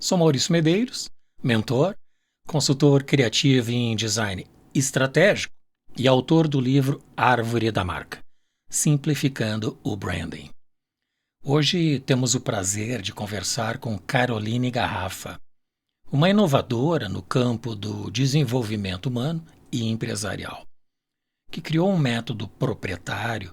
Sou Maurício Medeiros, mentor, consultor criativo em design estratégico e autor do livro Árvore da Marca, Simplificando o Branding. Hoje temos o prazer de conversar com Caroline Garrafa, uma inovadora no campo do desenvolvimento humano e empresarial, que criou um método proprietário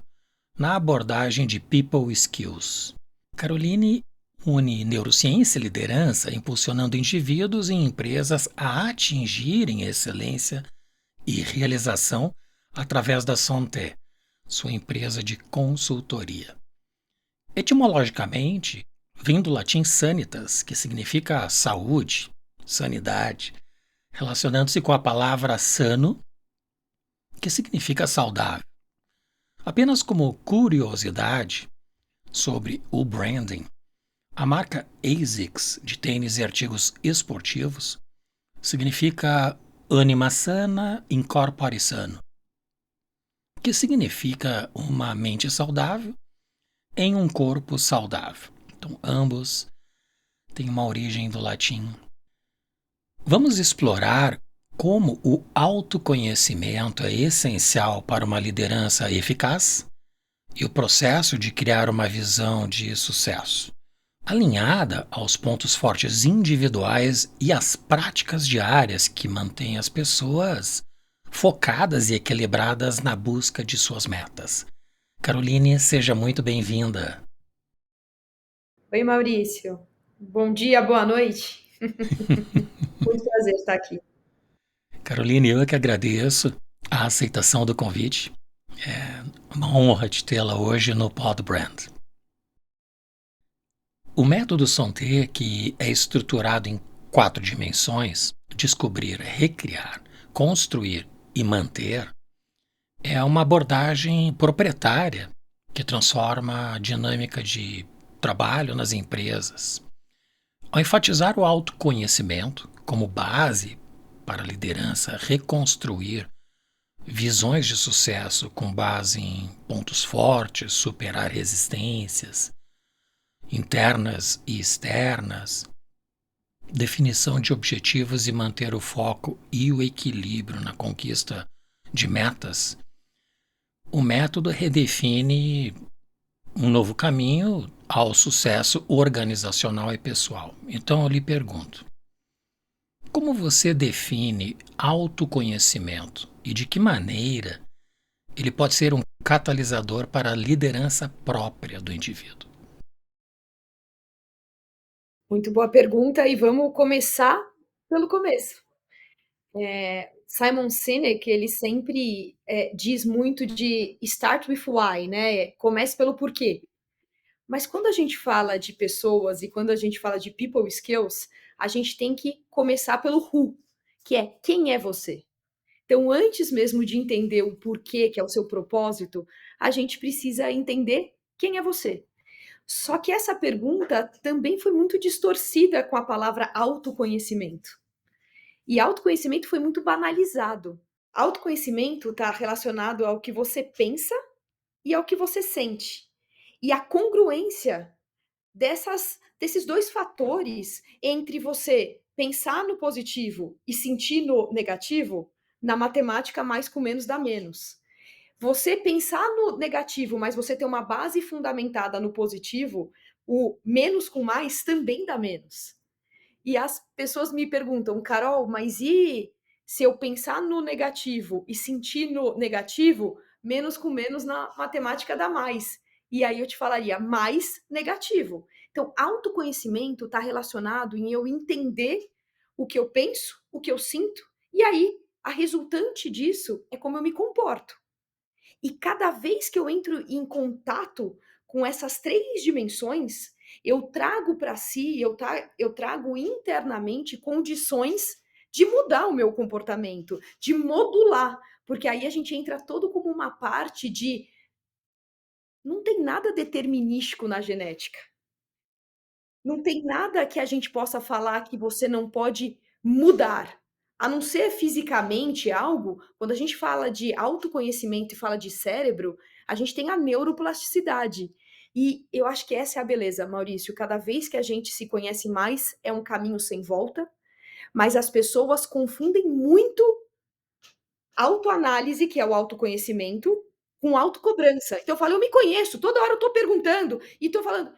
na abordagem de People Skills. Caroline une neurociência e liderança, impulsionando indivíduos e empresas a atingirem excelência e realização através da Santé, sua empresa de consultoria. Etimologicamente, vem do latim sanitas, que significa saúde, sanidade, relacionando-se com a palavra sano, que significa saudável. Apenas como curiosidade sobre o branding, a marca ASICS de tênis e artigos esportivos significa Anima Sana Incorpore Sano, que significa uma mente saudável em um corpo saudável. Então, ambos têm uma origem do latim. Vamos explorar como o autoconhecimento é essencial para uma liderança eficaz e o processo de criar uma visão de sucesso, alinhada aos pontos fortes individuais e às práticas diárias que mantêm as pessoas focadas e equilibradas na busca de suas metas. Caroline, seja muito bem-vinda. Oi, Maurício. Bom dia, boa noite. Muito prazer estar aqui. Caroline, eu é que agradeço a aceitação do convite. É uma honra te tê-la hoje no Pod Brand. O método Santé, que é estruturado em 4 dimensões, descobrir, recriar, construir e manter, é uma abordagem proprietária que transforma a dinâmica de trabalho nas empresas. Ao enfatizar o autoconhecimento como base para a liderança reconstruir visões de sucesso com base em pontos fortes, superar resistências internas e externas, definição de objetivos e manter o foco e o equilíbrio na conquista de metas, o método redefine um novo caminho ao sucesso organizacional e pessoal. Então eu lhe pergunto: como você define autoconhecimento e de que maneira ele pode ser um catalisador para a liderança própria do indivíduo? Muito boa pergunta e vamos começar pelo começo. Simon Sinek, ele sempre diz muito de start with why, né? Comece pelo porquê. Mas quando a gente fala de pessoas e quando a gente fala de people skills, a gente tem que começar pelo who, que é quem é você. Então, antes mesmo de entender o porquê, que é o seu propósito, a gente precisa entender quem é você. Só que essa pergunta também foi muito distorcida com a palavra autoconhecimento. E autoconhecimento foi muito banalizado. Autoconhecimento está relacionado ao que você pensa e ao que você sente. E a congruência desses dois fatores entre você pensar no positivo e sentir no negativo, na matemática, mais com menos dá menos. Você pensar no negativo, mas você ter uma base fundamentada no positivo, o menos com mais também dá menos. E as pessoas me perguntam, Carol, mas e se eu pensar no negativo e sentir no negativo, menos com menos na matemática dá mais. E aí eu te falaria, mais negativo. Então, autoconhecimento está relacionado em eu entender o que eu penso, o que eu sinto, e aí a resultante disso é como eu me comporto. E cada vez que eu entro em contato com essas 3 dimensões, eu trago para si, eu trago internamente condições de mudar o meu comportamento, de modular, porque aí a gente entra todo como uma parte de não tem nada determinístico na genética. Não tem nada que a gente possa falar que você não pode mudar. A não ser fisicamente algo, quando a gente fala de autoconhecimento e fala de cérebro, a gente tem a neuroplasticidade. E eu acho que essa é a beleza, Maurício, cada vez que a gente se conhece mais, é um caminho sem volta, mas as pessoas confundem muito autoanálise, que é o autoconhecimento, com autocobrança. Então eu falo: "Eu me conheço, toda hora eu tô perguntando e tô falando".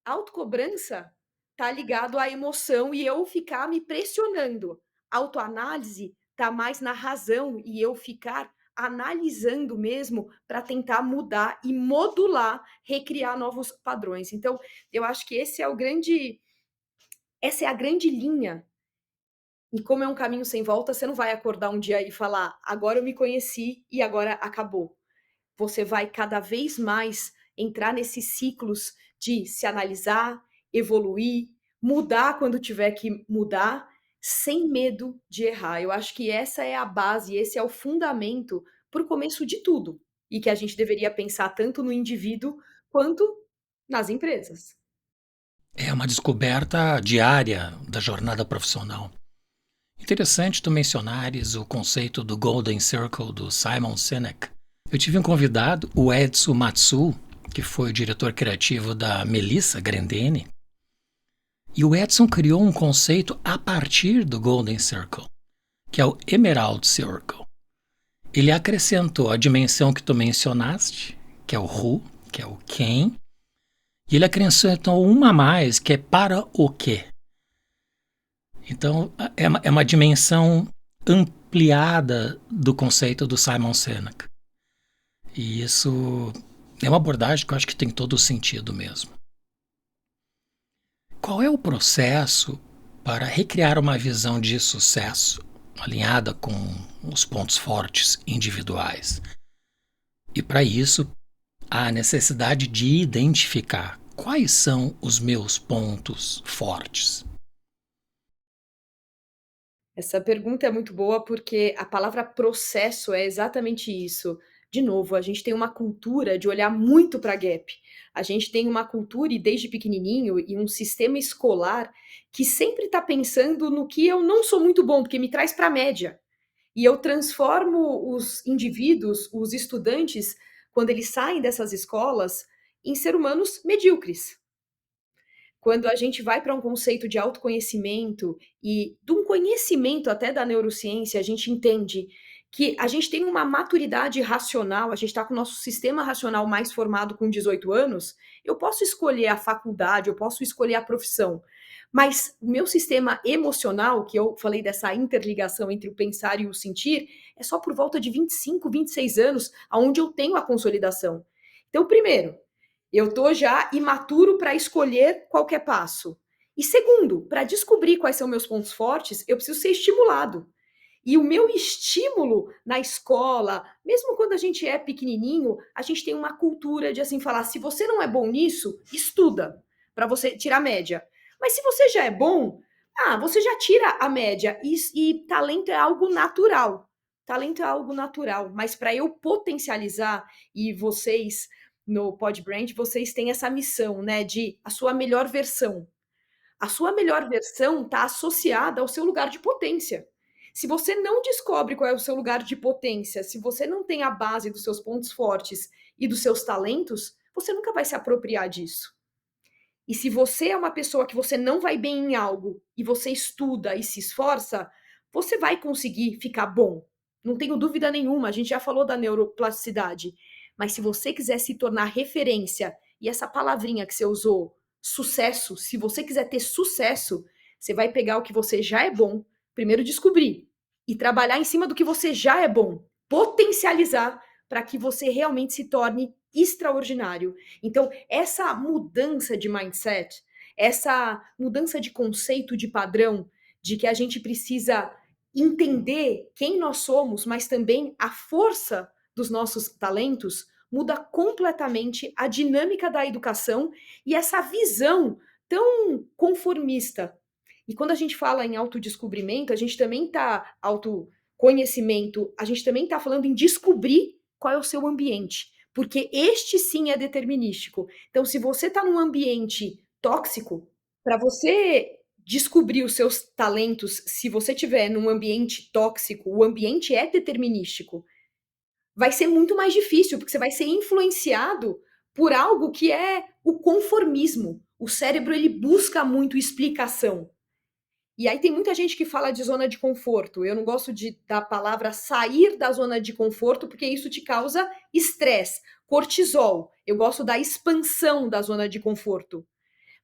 Autocobrança tá ligado à emoção e eu ficar me pressionando. Autoanálise tá mais na razão e eu ficar analisando mesmo para tentar mudar e modular, recriar novos padrões. Então, eu acho que essa é a grande linha. E como é um caminho sem volta, você não vai acordar um dia e falar: "Agora eu me conheci e agora acabou". Você vai cada vez mais entrar nesses ciclos de se analisar, evoluir, mudar quando tiver que mudar, sem medo de errar. Eu acho que essa é a base, esse é o fundamento para o começo de tudo, e que a gente deveria pensar tanto no indivíduo quanto nas empresas. É uma descoberta diária da jornada profissional. Interessante tu mencionares o conceito do Golden Circle do Simon Sinek. Eu tive um convidado, o Edson Matsu, que foi o diretor criativo da Melissa Grendene, e o Edson criou um conceito a partir do Golden Circle, que é o Emerald Circle. Ele acrescentou a dimensão que tu mencionaste, que é o who, que é o quem, e ele acrescentou uma a mais, que é para o quê. Então, é uma dimensão ampliada do conceito do Simon Sinek. E isso é uma abordagem que eu acho que tem todo o sentido mesmo. Qual é o processo para recriar uma visão de sucesso alinhada com os pontos fortes individuais? E para isso, há a necessidade de identificar quais são os meus pontos fortes. Essa pergunta é muito boa, porque a palavra processo é exatamente isso. De novo, a gente tem uma cultura de olhar muito para gap. A gente tem uma cultura, e desde pequenininho, e um sistema escolar que sempre está pensando no que eu não sou muito bom, porque me traz para a média. E eu transformo os indivíduos, os estudantes, quando eles saem dessas escolas, em ser humanos medíocres. Quando a gente vai para um conceito de autoconhecimento e de um conhecimento até da neurociência, a gente entende que a gente tem uma maturidade racional, a gente está com o nosso sistema racional mais formado com 18 anos, eu posso escolher a faculdade, eu posso escolher a profissão, mas o meu sistema emocional, que eu falei dessa interligação entre o pensar e o sentir, é só por volta de 25, 26 anos, aonde eu tenho a consolidação. Então, primeiro, eu tô já imaturo para escolher qualquer passo. E segundo, para descobrir quais são meus pontos fortes, eu preciso ser estimulado. E o meu estímulo na escola, mesmo quando a gente é pequenininho, a gente tem uma cultura de assim falar: se você não é bom nisso, estuda para você tirar média. Mas se você já é bom, você já tira a média. E talento é algo natural. Talento é algo natural. Mas para eu potencializar, e vocês no Podbrand, vocês têm essa missão, né, de a sua melhor versão. A sua melhor versão está associada ao seu lugar de potência. Se você não descobre qual é o seu lugar de potência, se você não tem a base dos seus pontos fortes e dos seus talentos, você nunca vai se apropriar disso. E se você é uma pessoa que você não vai bem em algo e você estuda e se esforça, você vai conseguir ficar bom. Não tenho dúvida nenhuma, a gente já falou da neuroplasticidade. Mas se você quiser se tornar referência, e essa palavrinha que você usou, sucesso, se você quiser ter sucesso, você vai pegar o que você já é bom, primeiro descobrir, e trabalhar em cima do que você já é bom, potencializar para que você realmente se torne extraordinário. Então, essa mudança de mindset, essa mudança de conceito de padrão, de que a gente precisa entender quem nós somos, mas também a força dos nossos talentos, muda completamente a dinâmica da educação e essa visão tão conformista. E quando a gente fala em autodescobrimento, a gente também está autoconhecimento, a gente também está falando em descobrir qual é o seu ambiente, porque este sim é determinístico. Então, se você está num ambiente tóxico, para você descobrir os seus talentos, se você tiver num ambiente tóxico, o ambiente é determinístico. Vai ser muito mais difícil, porque você vai ser influenciado por algo que é o conformismo. O cérebro ele busca muito explicação. E aí tem muita gente que fala de zona de conforto. Eu não gosto da palavra sair da zona de conforto, porque isso te causa estresse, cortisol. Eu gosto da expansão da zona de conforto.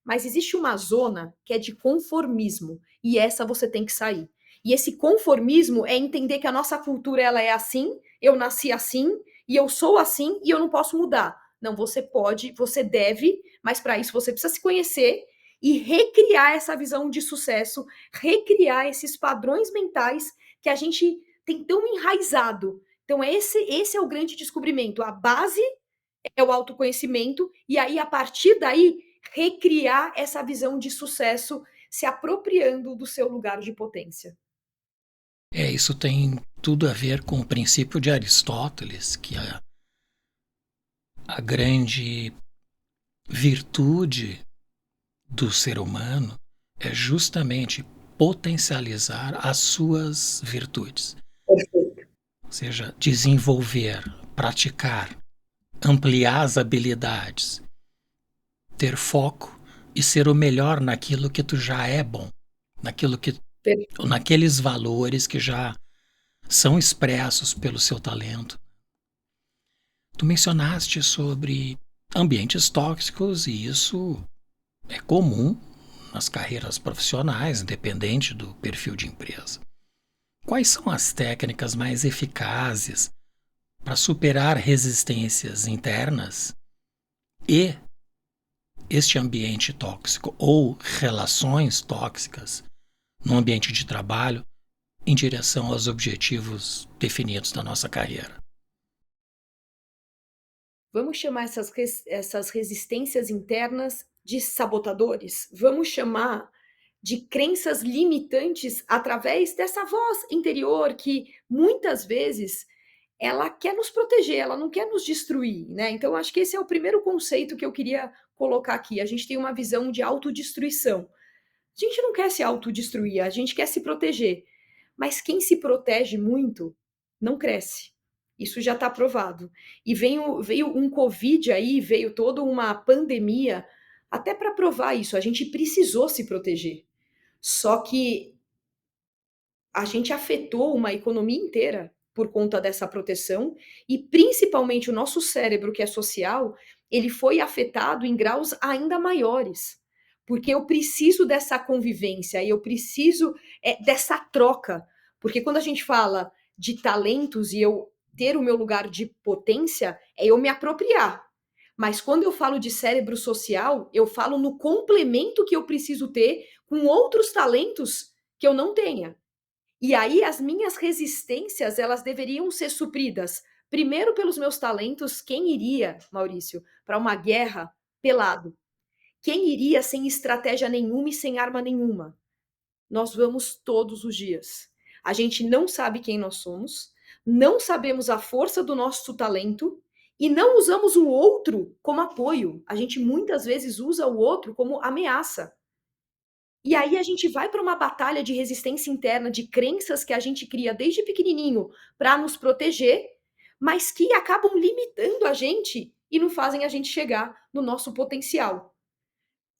Mas existe uma zona que é de conformismo, e essa você tem que sair. E esse conformismo é entender que a nossa cultura ela é assim, eu nasci assim, e eu sou assim, e eu não posso mudar. Não, você pode, você deve, mas para isso você precisa se conhecer e recriar essa visão de sucesso, recriar esses padrões mentais que a gente tem tão enraizado. Então, esse é o grande descobrimento. A base é o autoconhecimento, e aí, a partir daí, recriar essa visão de sucesso, se apropriando do seu lugar de potência. Isso tem tudo a ver com o princípio de Aristóteles, que a grande virtude do ser humano é justamente potencializar as suas virtudes. Perfeito. Ou seja, desenvolver, praticar, ampliar as habilidades, ter foco e ser o melhor naquilo que tu já é bom, naqueles valores que já são expressos pelo seu talento. Tu mencionaste sobre ambientes tóxicos e isso é comum nas carreiras profissionais, independente do perfil de empresa. Quais são as técnicas mais eficazes para superar resistências internas e este ambiente tóxico ou relações tóxicas no ambiente de trabalho em direção aos objetivos definidos da nossa carreira? Vamos chamar essas resistências internas de sabotadores? Vamos chamar de crenças limitantes através dessa voz interior que muitas vezes ela quer nos proteger, ela não quer nos destruir, né? Então, acho que esse é o primeiro conceito que eu queria colocar aqui. A gente tem uma visão de autodestruição. A gente não quer se autodestruir, a gente quer se proteger. Mas quem se protege muito não cresce. Isso já está provado. E veio um Covid aí, veio toda uma pandemia, até para provar isso. A gente precisou se proteger. Só que a gente afetou uma economia inteira por conta dessa proteção e principalmente o nosso cérebro, que é social, ele foi afetado em graus ainda maiores. Porque eu preciso dessa convivência e eu preciso dessa troca. Porque quando a gente fala de talentos e eu ter o meu lugar de potência, é eu me apropriar. Mas quando eu falo de cérebro social, eu falo no complemento que eu preciso ter com outros talentos que eu não tenha. E aí as minhas resistências, elas deveriam ser supridas, primeiro pelos meus talentos. Quem iria, Maurício, para uma guerra pelado? Quem iria sem estratégia nenhuma e sem arma nenhuma? Nós vamos todos os dias. A gente não sabe quem nós somos, não sabemos a força do nosso talento e não usamos o outro como apoio. A gente muitas vezes usa o outro como ameaça. E aí a gente vai para uma batalha de resistência interna, de crenças que a gente cria desde pequenininho para nos proteger, mas que acabam limitando a gente e não fazem a gente chegar no nosso potencial.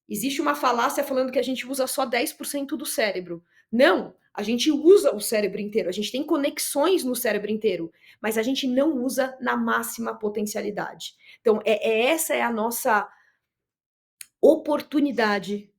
Existe uma falácia falando que a gente usa só 10% do cérebro. Não, a gente usa o cérebro inteiro, a gente tem conexões no cérebro inteiro, mas a gente não usa na máxima potencialidade. Então, essa é a nossa oportunidade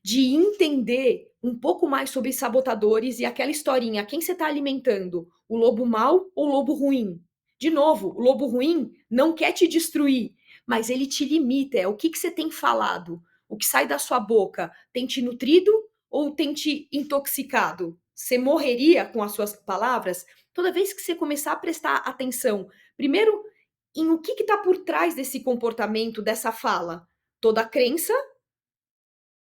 de entender um pouco mais sobre sabotadores e aquela historinha, quem você está alimentando? O lobo mau ou o lobo ruim? De novo, o lobo ruim não quer te destruir, mas ele te limita. É o que você tem falado, o que sai da sua boca tem te nutrido ou tem te intoxicado? Você morreria com as suas palavras? Toda vez que você começar a prestar atenção, primeiro, em o que está por trás desse comportamento, dessa fala. Toda crença,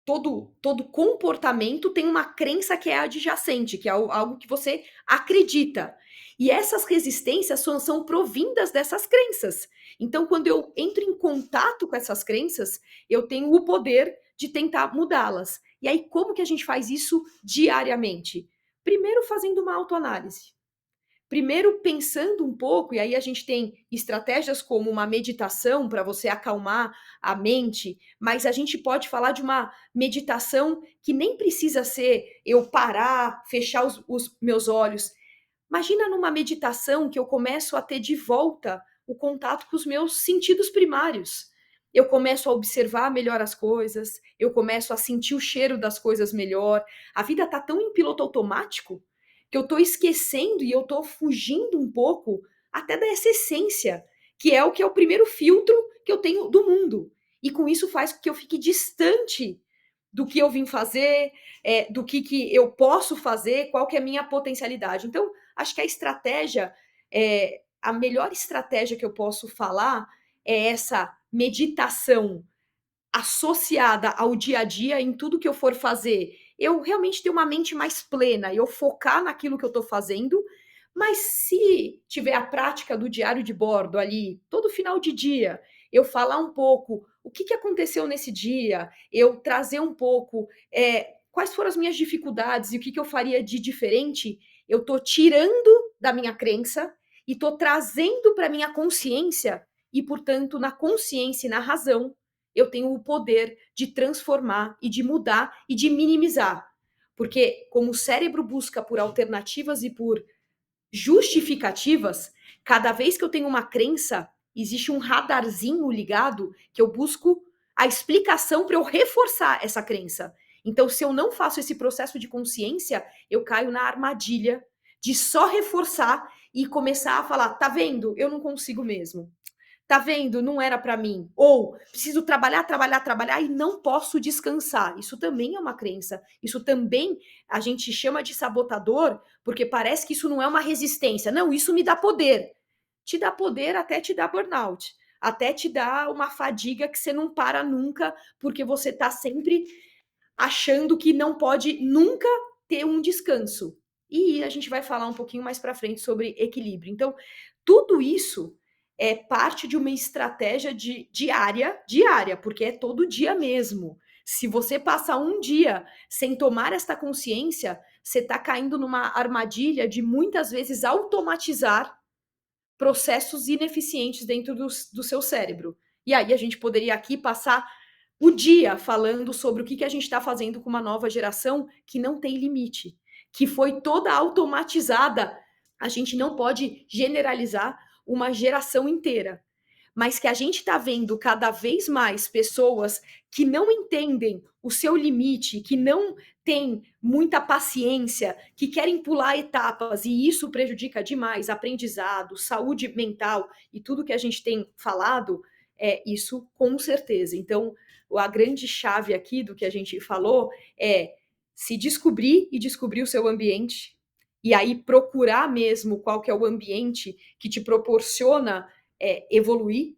todo comportamento tem uma crença que é adjacente, que é algo que você acredita. E essas resistências são provindas dessas crenças. Então, quando eu entro em contato com essas crenças, eu tenho o poder de tentar mudá-las. E aí, como que a gente faz isso diariamente? Primeiro, fazendo uma autoanálise. primeiro pensando um pouco, e aí a gente tem estratégias como uma meditação para você acalmar a mente, mas a gente pode falar de uma meditação que nem precisa ser eu parar, fechar os meus olhos. Imagina numa meditação que eu começo a ter de volta o contato com os meus sentidos primários. Eu começo a observar melhor as coisas, eu começo a sentir o cheiro das coisas melhor. A vida tá tão em piloto automático que eu tô esquecendo e eu tô fugindo um pouco até dessa essência, que é o primeiro filtro que eu tenho do mundo. E com isso faz com que eu fique distante do que eu vim fazer, do que eu posso fazer, qual que é a minha potencialidade. Então, acho que a estratégia, a melhor estratégia que eu posso falar é essa meditação associada ao dia a dia em tudo que eu for fazer. Eu realmente ter uma mente mais plena, eu focar naquilo que eu estou fazendo, mas se tiver a prática do diário de bordo ali, todo final de dia, eu falar um pouco o que aconteceu nesse dia, eu trazer um pouco quais foram as minhas dificuldades e o que eu faria de diferente, eu estou tirando da minha crença e estou trazendo para minha consciência e, portanto, na consciência e na razão, eu tenho o poder de transformar e de mudar e de minimizar. Porque como o cérebro busca por alternativas e por justificativas, cada vez que eu tenho uma crença, existe um radarzinho ligado que eu busco a explicação para eu reforçar essa crença. Então, se eu não faço esse processo de consciência, eu caio na armadilha de só reforçar e começar a falar, tá vendo? Eu não consigo mesmo. Tá vendo? Não era para mim. Ou preciso trabalhar, trabalhar, trabalhar e não posso descansar. Isso também é uma crença. Isso também a gente chama de sabotador, porque parece que isso não é uma resistência. Não, isso me dá poder. Te dá poder até te dar burnout. Até te dá uma fadiga que você não para nunca, porque você tá sempre achando que não pode nunca ter um descanso. E a gente vai falar um pouquinho mais para frente sobre equilíbrio. Então, tudo isso é parte de uma estratégia diária, porque é todo dia mesmo. Se você passar um dia sem tomar esta consciência, você está caindo numa armadilha de muitas vezes automatizar processos ineficientes dentro do seu cérebro. E aí a gente poderia aqui passar o dia falando sobre o que a gente está fazendo com uma nova geração que não tem limite, que foi toda automatizada. A gente não pode generalizar uma geração inteira, mas que a gente está vendo cada vez mais pessoas que não entendem o seu limite, que não têm muita paciência, que querem pular etapas, e isso prejudica demais aprendizado, saúde mental e tudo que a gente tem falado, isso com certeza. Então, a grande chave aqui do que a gente falou é se descobrir e descobrir o seu ambiente, e aí procurar mesmo qual que é o ambiente que te proporciona evoluir,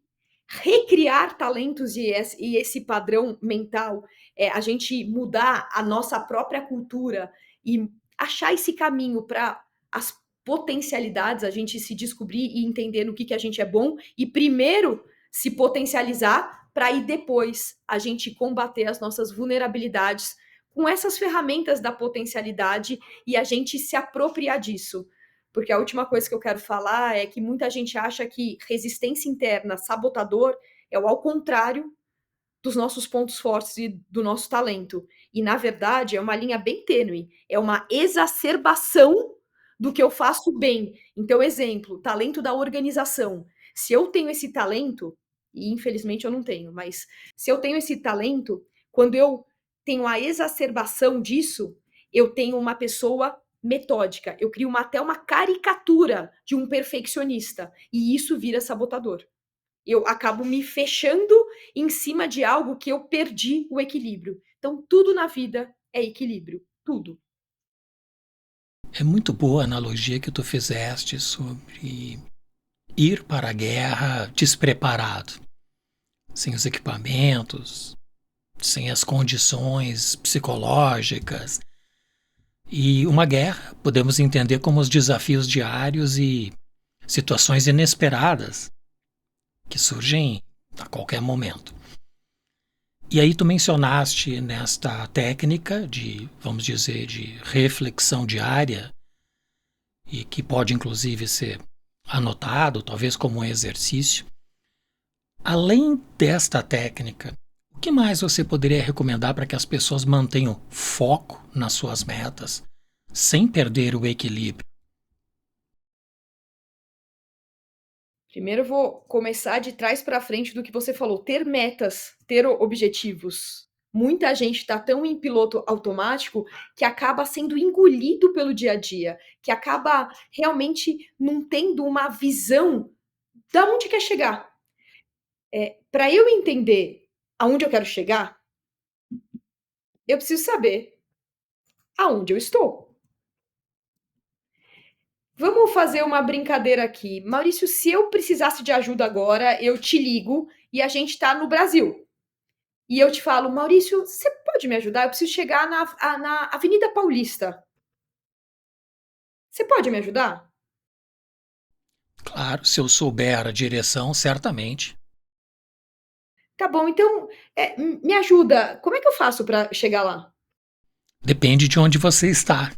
recriar talentos e esse padrão mental, a gente mudar a nossa própria cultura e achar esse caminho para as potencialidades, a gente se descobrir e entender no que a gente é bom e primeiro se potencializar para aí depois a gente combater as nossas vulnerabilidades com essas ferramentas da potencialidade e a gente se apropriar disso. Porque a última coisa que eu quero falar é que muita gente acha que resistência interna, sabotador, é o ao contrário dos nossos pontos fortes e do nosso talento. E, na verdade, é uma linha bem tênue. É uma exacerbação do que eu faço bem. Então, exemplo, talento da organização. Se eu tenho esse talento, e infelizmente eu não tenho, mas se eu tenho esse talento, quando eu tenho a exacerbação disso, eu tenho uma pessoa metódica. Eu crio até uma caricatura de um perfeccionista. E isso vira sabotador. Eu acabo me fechando em cima de algo que eu perdi o equilíbrio. Então, tudo na vida é equilíbrio. Tudo. É muito boa a analogia que tu fizeste sobre ir para a guerra despreparado, sem os equipamentos, sem as condições psicológicas. E uma guerra podemos entender como os desafios diários e situações inesperadas que surgem a qualquer momento. E aí tu mencionaste nesta técnica de, vamos dizer, de reflexão diária, e que pode inclusive ser anotado, talvez como um exercício. Além desta técnica, o que mais você poderia recomendar para que as pessoas mantenham foco nas suas metas, sem perder o equilíbrio? Primeiro eu vou começar de trás para frente do que você falou, ter metas, ter objetivos. Muita gente está tão em piloto automático que acaba sendo engolido pelo dia a dia, que acaba realmente não tendo uma visão da onde quer chegar. Para eu entender aonde eu quero chegar, eu preciso saber aonde eu estou. Vamos fazer uma brincadeira aqui. Maurício, se eu precisasse de ajuda agora, eu te ligo e a gente está no Brasil. E eu te falo, Maurício, você pode me ajudar? Eu preciso chegar na Avenida Paulista. Você pode me ajudar? Claro, se eu souber a direção, certamente. Tá bom, então me ajuda. Como é que eu faço para chegar lá? Depende de onde você está.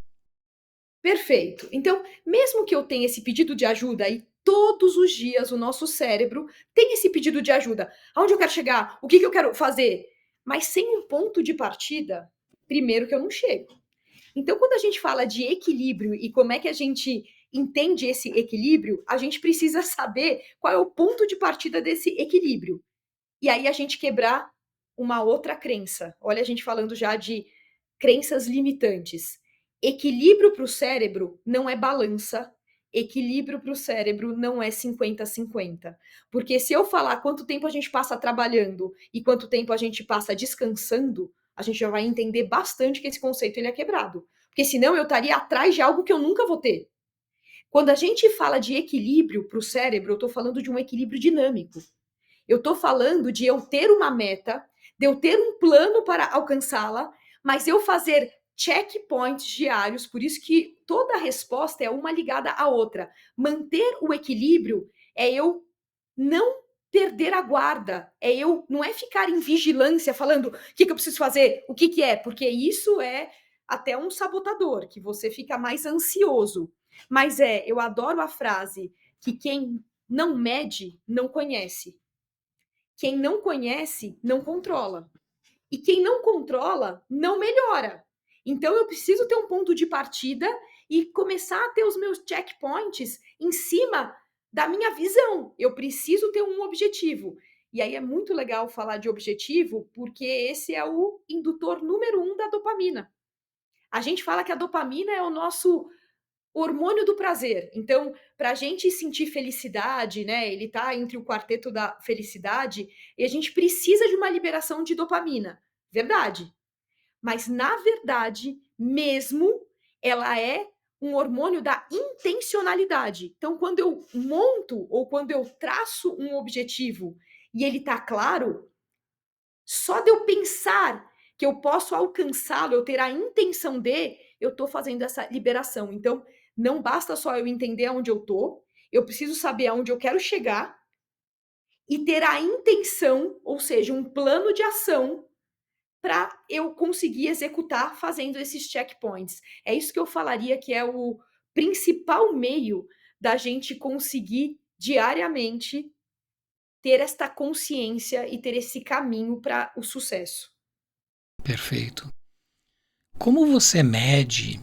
Perfeito. Então, mesmo que eu tenha esse pedido de ajuda e todos os dias o nosso cérebro tem esse pedido de ajuda. Aonde eu quero chegar? O que eu quero fazer? Mas sem um ponto de partida, primeiro que eu não chego. Então, quando a gente fala de equilíbrio e como é que a gente entende esse equilíbrio, a gente precisa saber qual é o ponto de partida desse equilíbrio. E aí a gente quebrar uma outra crença. Olha, a gente falando já de crenças limitantes. Equilíbrio para o cérebro não é balança. Equilíbrio para o cérebro não é 50-50. Porque se eu falar quanto tempo a gente passa trabalhando e quanto tempo a gente passa descansando, a gente já vai entender bastante que esse conceito ele é quebrado. Porque senão eu estaria atrás de algo que eu nunca vou ter. Quando a gente fala de equilíbrio para o cérebro, eu estou falando de um equilíbrio dinâmico. Eu estou falando de eu ter uma meta, de eu ter um plano para alcançá-la, mas eu fazer checkpoints diários, por isso que toda resposta é uma ligada à outra. Manter o equilíbrio é eu não perder a guarda, não é ficar em vigilância falando o que eu preciso fazer, o que é, porque isso é até um sabotador, que você fica mais ansioso. Mas eu adoro a frase que quem não mede não conhece. Quem não conhece, não controla. E quem não controla, não melhora. Então eu preciso ter um ponto de partida e começar a ter os meus checkpoints em cima da minha visão. Eu preciso ter um objetivo. E aí é muito legal falar de objetivo, porque esse é o indutor número 1 da dopamina. A gente fala que a dopamina é o nosso hormônio do prazer. Então, para a gente sentir felicidade, né? Ele tá entre o quarteto da felicidade e a gente precisa de uma liberação de dopamina. Verdade. Mas, na verdade, mesmo, ela é um hormônio da intencionalidade. Então, quando eu monto ou quando eu traço um objetivo e ele tá claro, só de eu pensar que eu posso alcançá-lo, eu ter a intenção de, eu estou fazendo essa liberação. Então, não basta só eu entender aonde eu tô, eu preciso saber aonde eu quero chegar e ter a intenção, ou seja, um plano de ação para eu conseguir executar fazendo esses checkpoints. É isso que eu falaria que é o principal meio da gente conseguir diariamente ter esta consciência e ter esse caminho para o sucesso. Perfeito. Como você mede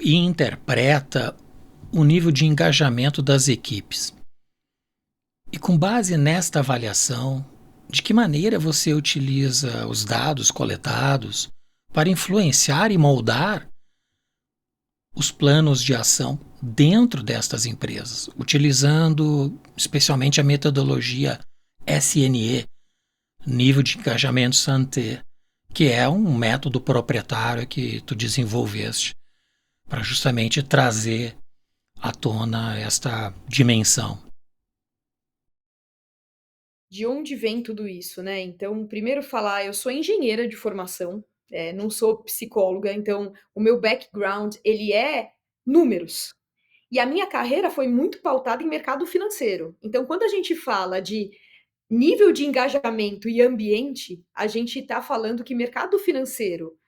e interpreta o nível de engajamento das equipes? E com base nesta avaliação, de que maneira você utiliza os dados coletados para influenciar e moldar os planos de ação dentro destas empresas, utilizando especialmente a metodologia SNE, nível de engajamento Santé, que é um método proprietário que tu desenvolveste para justamente trazer à tona esta dimensão. De onde vem tudo isso, né? Então, primeiro falar, eu sou engenheira de formação, não sou psicóloga, então o meu background ele é números. E a minha carreira foi muito pautada em mercado financeiro. Então, quando a gente fala de nível de engajamento e ambiente, a gente está falando que mercado financeiro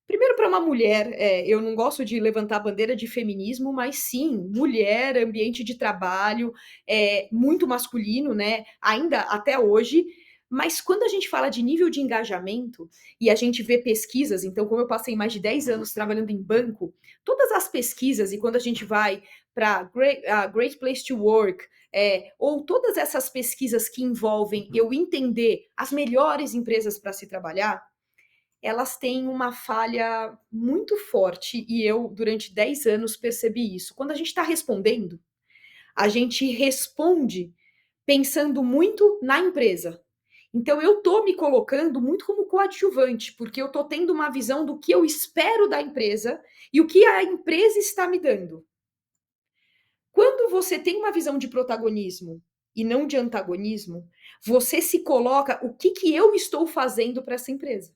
Primeiro para uma mulher, eu não gosto de levantar a bandeira de feminismo, mas sim, mulher, ambiente de trabalho, muito masculino, né, ainda até hoje, mas quando a gente fala de nível de engajamento, e a gente vê pesquisas, então como eu passei mais de 10 anos trabalhando em banco, todas as pesquisas e quando a gente vai para Great Place to Work, ou todas essas pesquisas que envolvem eu entender as melhores empresas para se trabalhar, elas têm uma falha muito forte e eu, durante 10 anos, percebi isso. Quando a gente está respondendo, a gente responde pensando muito na empresa. Então, eu estou me colocando muito como coadjuvante, porque eu estou tendo uma visão do que eu espero da empresa e o que a empresa está me dando. Quando você tem uma visão de protagonismo e não de antagonismo, você se coloca o que eu estou fazendo para essa empresa.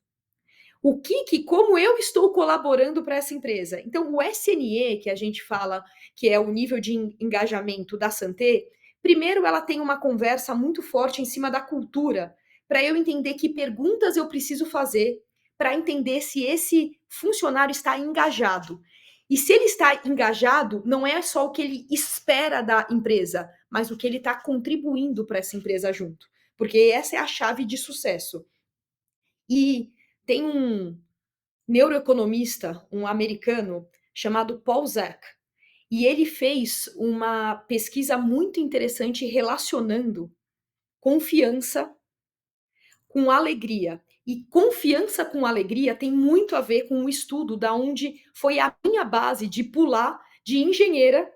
Como eu estou colaborando para essa empresa. Então, o SNE, que a gente fala que é o nível de engajamento da Santé, primeiro ela tem uma conversa muito forte em cima da cultura, para eu entender que perguntas eu preciso fazer para entender se esse funcionário está engajado. E se ele está engajado, não é só o que ele espera da empresa, mas o que ele está contribuindo para essa empresa junto. Porque essa é a chave de sucesso. E tem um neuroeconomista, um americano, chamado Paul Zak. E ele fez uma pesquisa muito interessante relacionando confiança com alegria. E confiança com alegria tem muito a ver com o estudo da onde foi a minha base de pular de engenheira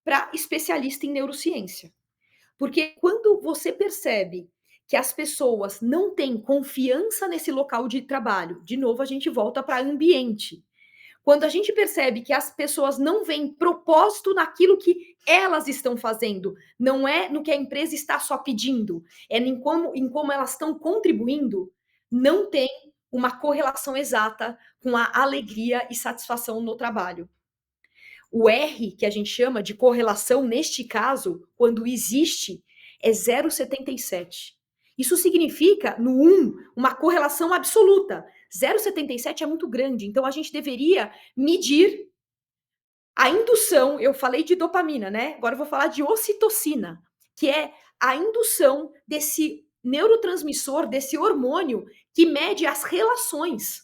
para especialista em neurociência. Porque quando você percebe que as pessoas não têm confiança nesse local de trabalho, de novo a gente volta para ambiente. Quando a gente percebe que as pessoas não veem propósito naquilo que elas estão fazendo, não é no que a empresa está só pedindo, é em como elas estão contribuindo, não tem uma correlação exata com a alegria e satisfação no trabalho. O R, que a gente chama de correlação, neste caso, quando existe, é 0,77. Isso significa, no 1, uma correlação absoluta. 0,77 é muito grande, então a gente deveria medir a indução. Eu falei de dopamina, né? Agora eu vou falar de ocitocina, que é a indução desse neurotransmissor, desse hormônio que mede as relações.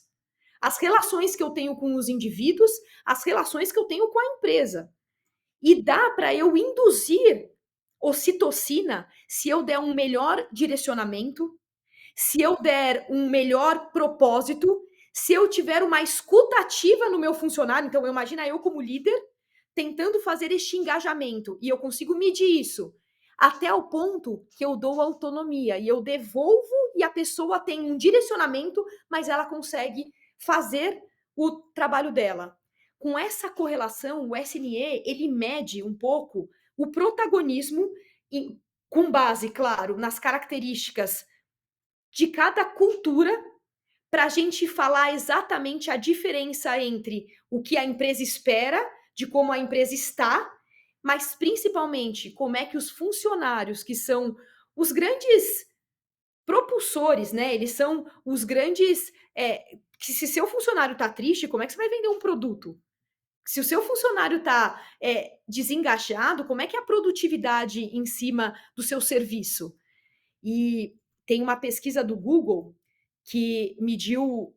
As relações que eu tenho com os indivíduos, as relações que eu tenho com a empresa. E dá para eu induzir ocitocina se eu der um melhor direcionamento, se eu der um melhor propósito, se eu tiver uma escuta ativa no meu funcionário. Então, imagina eu como líder tentando fazer este engajamento e eu consigo medir isso até o ponto que eu dou autonomia e eu devolvo e a pessoa tem um direcionamento, mas ela consegue fazer o trabalho dela. Com essa correlação, o SNE, ele mede um pouco o protagonismo com base, claro, nas características de cada cultura, para a gente falar exatamente a diferença entre o que a empresa espera, de como a empresa está, mas principalmente como é que os funcionários, que são os grandes propulsores, né? Eles são os grandes. Que se seu funcionário está triste, como é que você vai vender um produto? Se o seu funcionário está desengajado, como é que é a produtividade em cima do seu serviço? E tem uma pesquisa do Google que mediu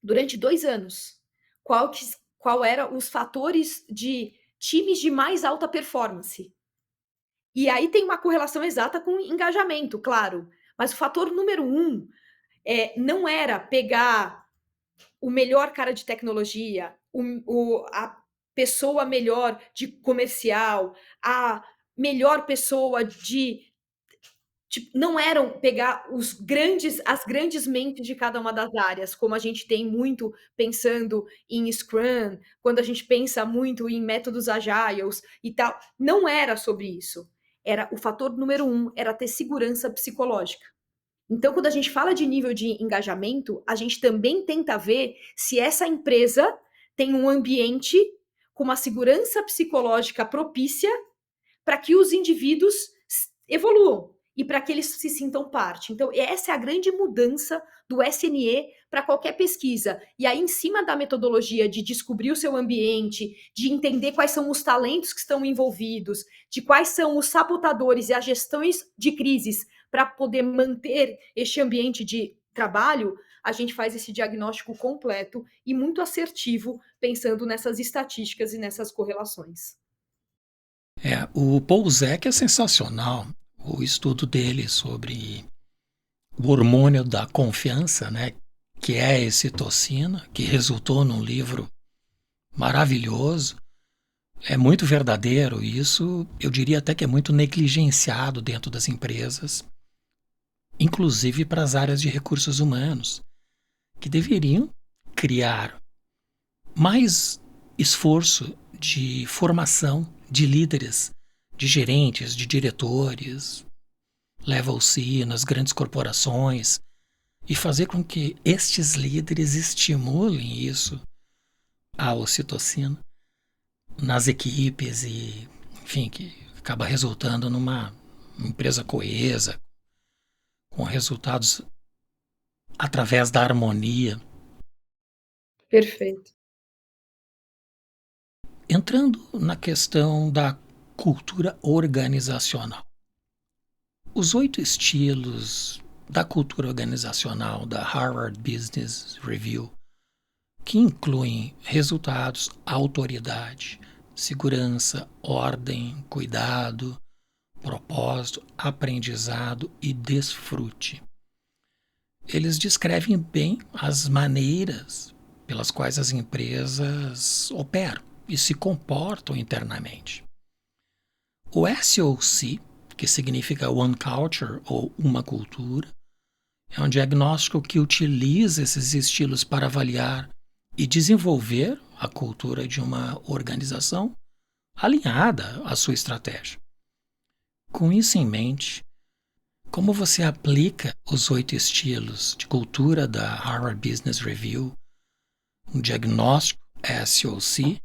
durante 2 anos qual eram os fatores de times de mais alta performance. E aí tem uma correlação exata com engajamento, claro. Mas o fator número 1 não era pegar o melhor cara de tecnologia, a pessoa melhor de comercial, a melhor pessoa de. Tipo, não eram pegar as grandes mentes de cada uma das áreas, como a gente tem muito pensando em Scrum, quando a gente pensa muito em métodos agiles e tal. Não era sobre isso. Era o fator número 1, era ter segurança psicológica. Então, quando a gente fala de nível de engajamento, a gente também tenta ver se essa empresa tem um ambiente com uma segurança psicológica propícia para que os indivíduos evoluam e para que eles se sintam parte. Então, essa é a grande mudança do SNE para qualquer pesquisa. E aí, em cima da metodologia de descobrir o seu ambiente, de entender quais são os talentos que estão envolvidos, de quais são os sabotadores e as gestões de crises para poder manter este ambiente de trabalho, a gente faz esse diagnóstico completo e muito assertivo, pensando nessas estatísticas e nessas correlações. O Paul Zek é sensacional. O estudo dele sobre o hormônio da confiança, né, que é a excitocina, que resultou num livro maravilhoso. É muito verdadeiro isso, eu diria até que é muito negligenciado dentro das empresas, inclusive para as áreas de recursos humanos, que deveriam criar mais esforço de formação de líderes, de gerentes, de diretores, level C nas grandes corporações, e fazer com que estes líderes estimulem isso, a ocitocina, nas equipes e, enfim, que acaba resultando numa empresa coesa, com resultados através da harmonia. Perfeito. Entrando na questão da cultura organizacional. Os 8 estilos da cultura organizacional da Harvard Business Review, que incluem resultados, autoridade, segurança, ordem, cuidado, propósito, aprendizado e desfrute. Eles descrevem bem as maneiras pelas quais as empresas operam e se comportam internamente. O SOC, que significa One Culture ou uma cultura, é um diagnóstico que utiliza esses estilos para avaliar e desenvolver a cultura de uma organização alinhada à sua estratégia. Com isso em mente, como você aplica os 8 estilos de cultura da Harvard Business Review, um diagnóstico SOC,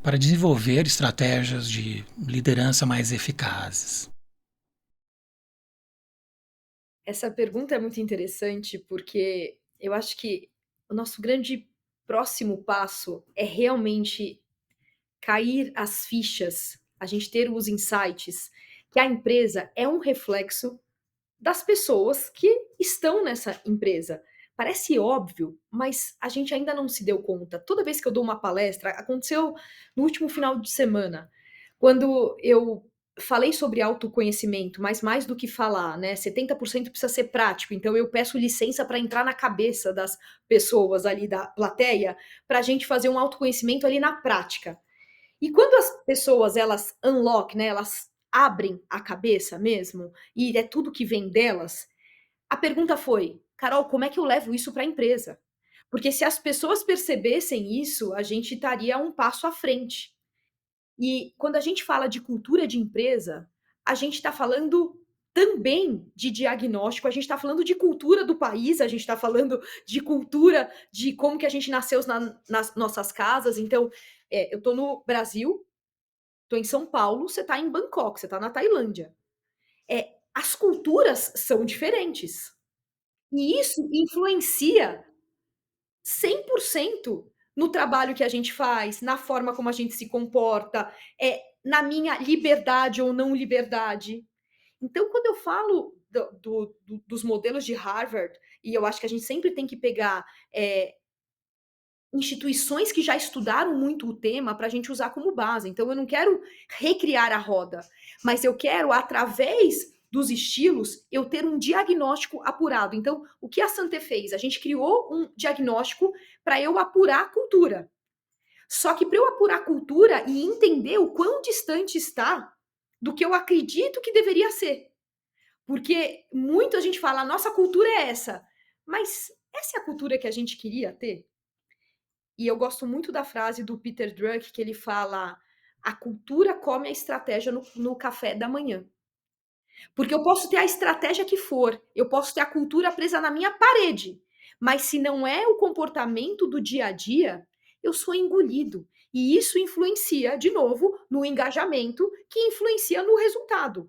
para desenvolver estratégias de liderança mais eficazes? Essa pergunta é muito interessante, porque eu acho que o nosso grande próximo passo é realmente cair as fichas, a gente ter os insights, que a empresa é um reflexo das pessoas que estão nessa empresa. Parece óbvio, mas a gente ainda não se deu conta. Toda vez que eu dou uma palestra, aconteceu no último final de semana, quando eu falei sobre autoconhecimento, mas mais do que falar, né, 70% precisa ser prático, então eu peço licença para entrar na cabeça das pessoas ali da plateia, para a gente fazer um autoconhecimento ali na prática. E quando as pessoas elas unlock, né, elas abrem a cabeça mesmo, e é tudo que vem delas, a pergunta foi: "Carol, como é que eu levo isso para a empresa?". Porque se as pessoas percebessem isso, a gente estaria um passo à frente. E quando a gente fala de cultura de empresa, a gente está falando também de diagnóstico, a gente está falando de cultura do país, a gente está falando de cultura de como que a gente nasceu nas nossas casas. Então, eu estou no Brasil, estou em São Paulo, você está em Bangkok, você está na Tailândia. As culturas são diferentes. E isso influencia 100% no trabalho que a gente faz, na forma como a gente se comporta, na minha liberdade ou não liberdade. Então, quando eu falo dos modelos de Harvard, e eu acho que a gente sempre tem que pegar instituições que já estudaram muito o tema para a gente usar como base. Então, eu não quero recriar a roda, mas eu quero, através dos estilos, eu ter um diagnóstico apurado. Então, o que a Santé fez? A gente criou um diagnóstico para eu apurar a cultura. Só que para eu apurar a cultura e entender o quão distante está do que eu acredito que deveria ser. Porque muito a gente fala, a nossa cultura é essa. Mas essa é a cultura que a gente queria ter? E eu gosto muito da frase do Peter Drucker, que ele fala: "A cultura come a estratégia no café da manhã". Porque eu posso ter a estratégia que for, eu posso ter a cultura presa na minha parede, mas se não é o comportamento do dia a dia, eu sou engolido. E isso influencia, de novo, no engajamento, que influencia no resultado.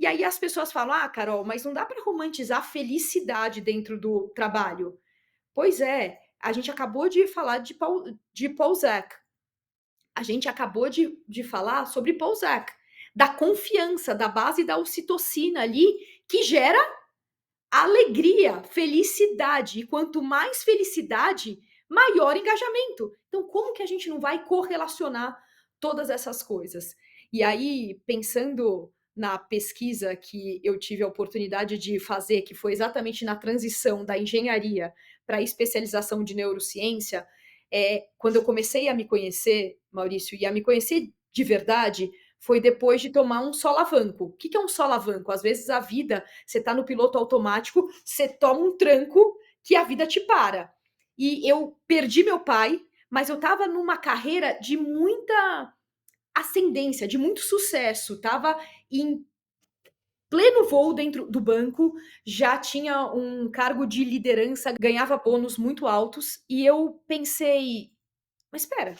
E aí as pessoas falam: "Ah, Carol, mas não dá para romantizar a felicidade dentro do trabalho". Pois é, a gente acabou de falar de Prozac. A gente acabou de falar sobre Prozac, da confiança, da base da ocitocina ali, que gera alegria, felicidade. E quanto mais felicidade, maior engajamento. Então, como que a gente não vai correlacionar todas essas coisas? E aí, pensando na pesquisa que eu tive a oportunidade de fazer, que foi exatamente na transição da engenharia para a especialização de neurociência, quando eu comecei a me conhecer, Maurício, e a me conhecer de verdade, foi depois de tomar um solavanco. O que é um solavanco? Às vezes a vida, você está no piloto automático, você toma um tranco que a vida te para. E eu perdi meu pai, mas eu estava numa carreira de muita ascendência, de muito sucesso. Estava em pleno voo dentro do banco, já tinha um cargo de liderança, ganhava bônus muito altos, e eu pensei, mas espera,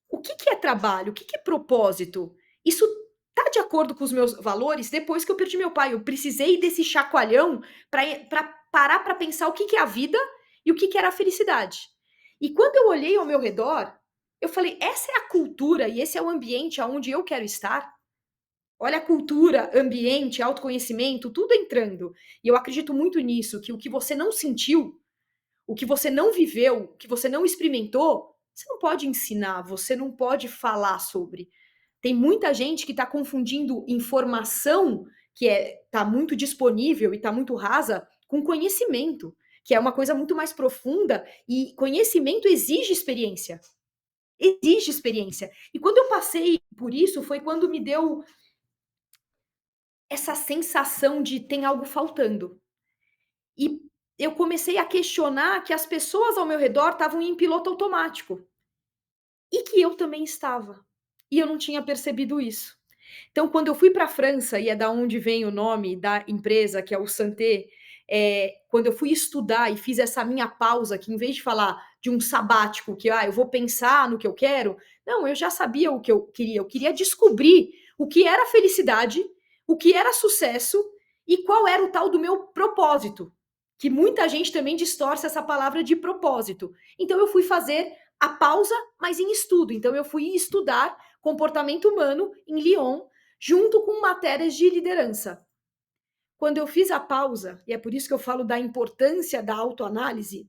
o que é trabalho? O que é propósito? Isso tá de acordo com os meus valores? Depois que eu perdi meu pai, eu precisei desse chacoalhão para parar para pensar o que é a vida e o que era a felicidade. E quando eu olhei ao meu redor, eu falei: essa é a cultura e esse é o ambiente aonde eu quero estar. Olha a cultura, ambiente, autoconhecimento, tudo entrando. E eu acredito muito nisso, que o que você não sentiu, o que você não viveu, o que você não experimentou, você não pode ensinar, você não pode falar sobre. Tem muita gente que está confundindo informação que está muito disponível e está muito rasa com conhecimento, que é uma coisa muito mais profunda e conhecimento exige experiência. Exige experiência. E quando eu passei por isso, foi quando me deu essa sensação de tem algo faltando. E eu comecei a questionar que as pessoas ao meu redor estavam em piloto automático. E que eu também estava. E eu não tinha percebido isso. Então, quando eu fui para a França, e é da onde vem o nome da empresa, que é o Santé, quando eu fui estudar e fiz essa minha pausa, que em vez de falar de um sabático, que eu vou pensar no que eu quero, não, eu já sabia o que eu queria descobrir o que era felicidade, o que era sucesso e qual era o tal do meu propósito, que muita gente também distorce essa palavra de propósito. Então, eu fui fazer a pausa, mas em estudo. Então, eu fui estudar comportamento humano em Lyon, junto com matérias de liderança. Quando eu fiz a pausa, e é por isso que eu falo da importância da autoanálise,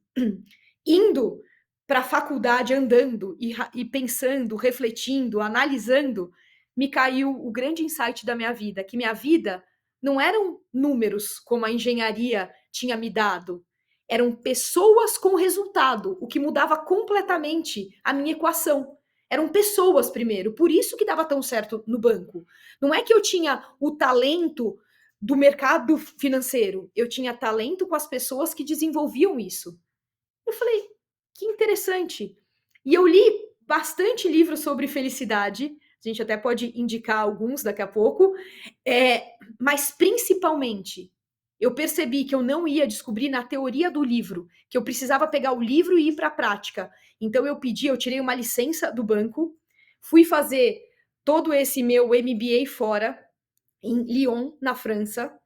indo para a faculdade andando e pensando, refletindo, analisando, me caiu o grande insight da minha vida, que minha vida não eram números como a engenharia tinha me dado, eram pessoas com resultado, o que mudava completamente a minha equação. Eram pessoas primeiro, por isso que dava tão certo no banco. Não é que eu tinha o talento do mercado financeiro, eu tinha talento com as pessoas que desenvolviam isso. Eu falei, que interessante. E eu li bastante livros sobre felicidade, a gente até pode indicar alguns daqui a pouco, mas principalmente eu percebi que eu não ia descobrir na teoria do livro, que eu precisava pegar o livro e ir para a prática. Então eu tirei uma licença do banco, fui fazer todo esse meu MBA fora, em Lyon, na França.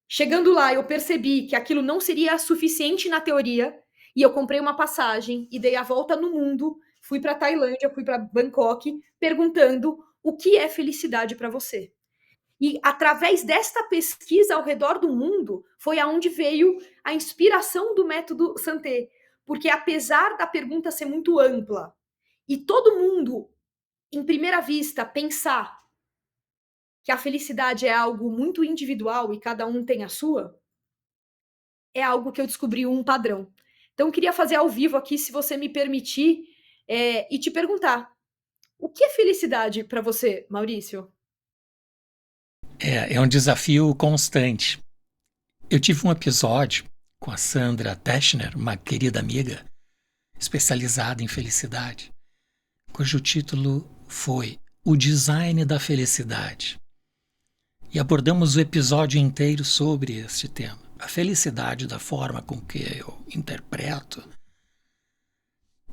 Chegando lá, eu percebi que aquilo não seria suficiente na teoria e eu comprei uma passagem e dei a volta no mundo. Fui para Tailândia, fui para Bangkok, perguntando o que é felicidade para você. E através desta pesquisa ao redor do mundo, foi aonde veio a inspiração do método Santé. Porque apesar da pergunta ser muito ampla e todo mundo, em primeira vista, pensar que a felicidade é algo muito individual e cada um tem a sua, é algo que eu descobri um padrão. Então, eu queria fazer ao vivo aqui, se você me permitir, e te perguntar: o que é felicidade para você, Maurício? É um desafio constante. Eu tive um episódio com a Sandra Teschner, uma querida amiga, especializada em felicidade, cujo título foi O Design da Felicidade. E abordamos o episódio inteiro sobre este tema. A felicidade, da forma com que eu interpreto,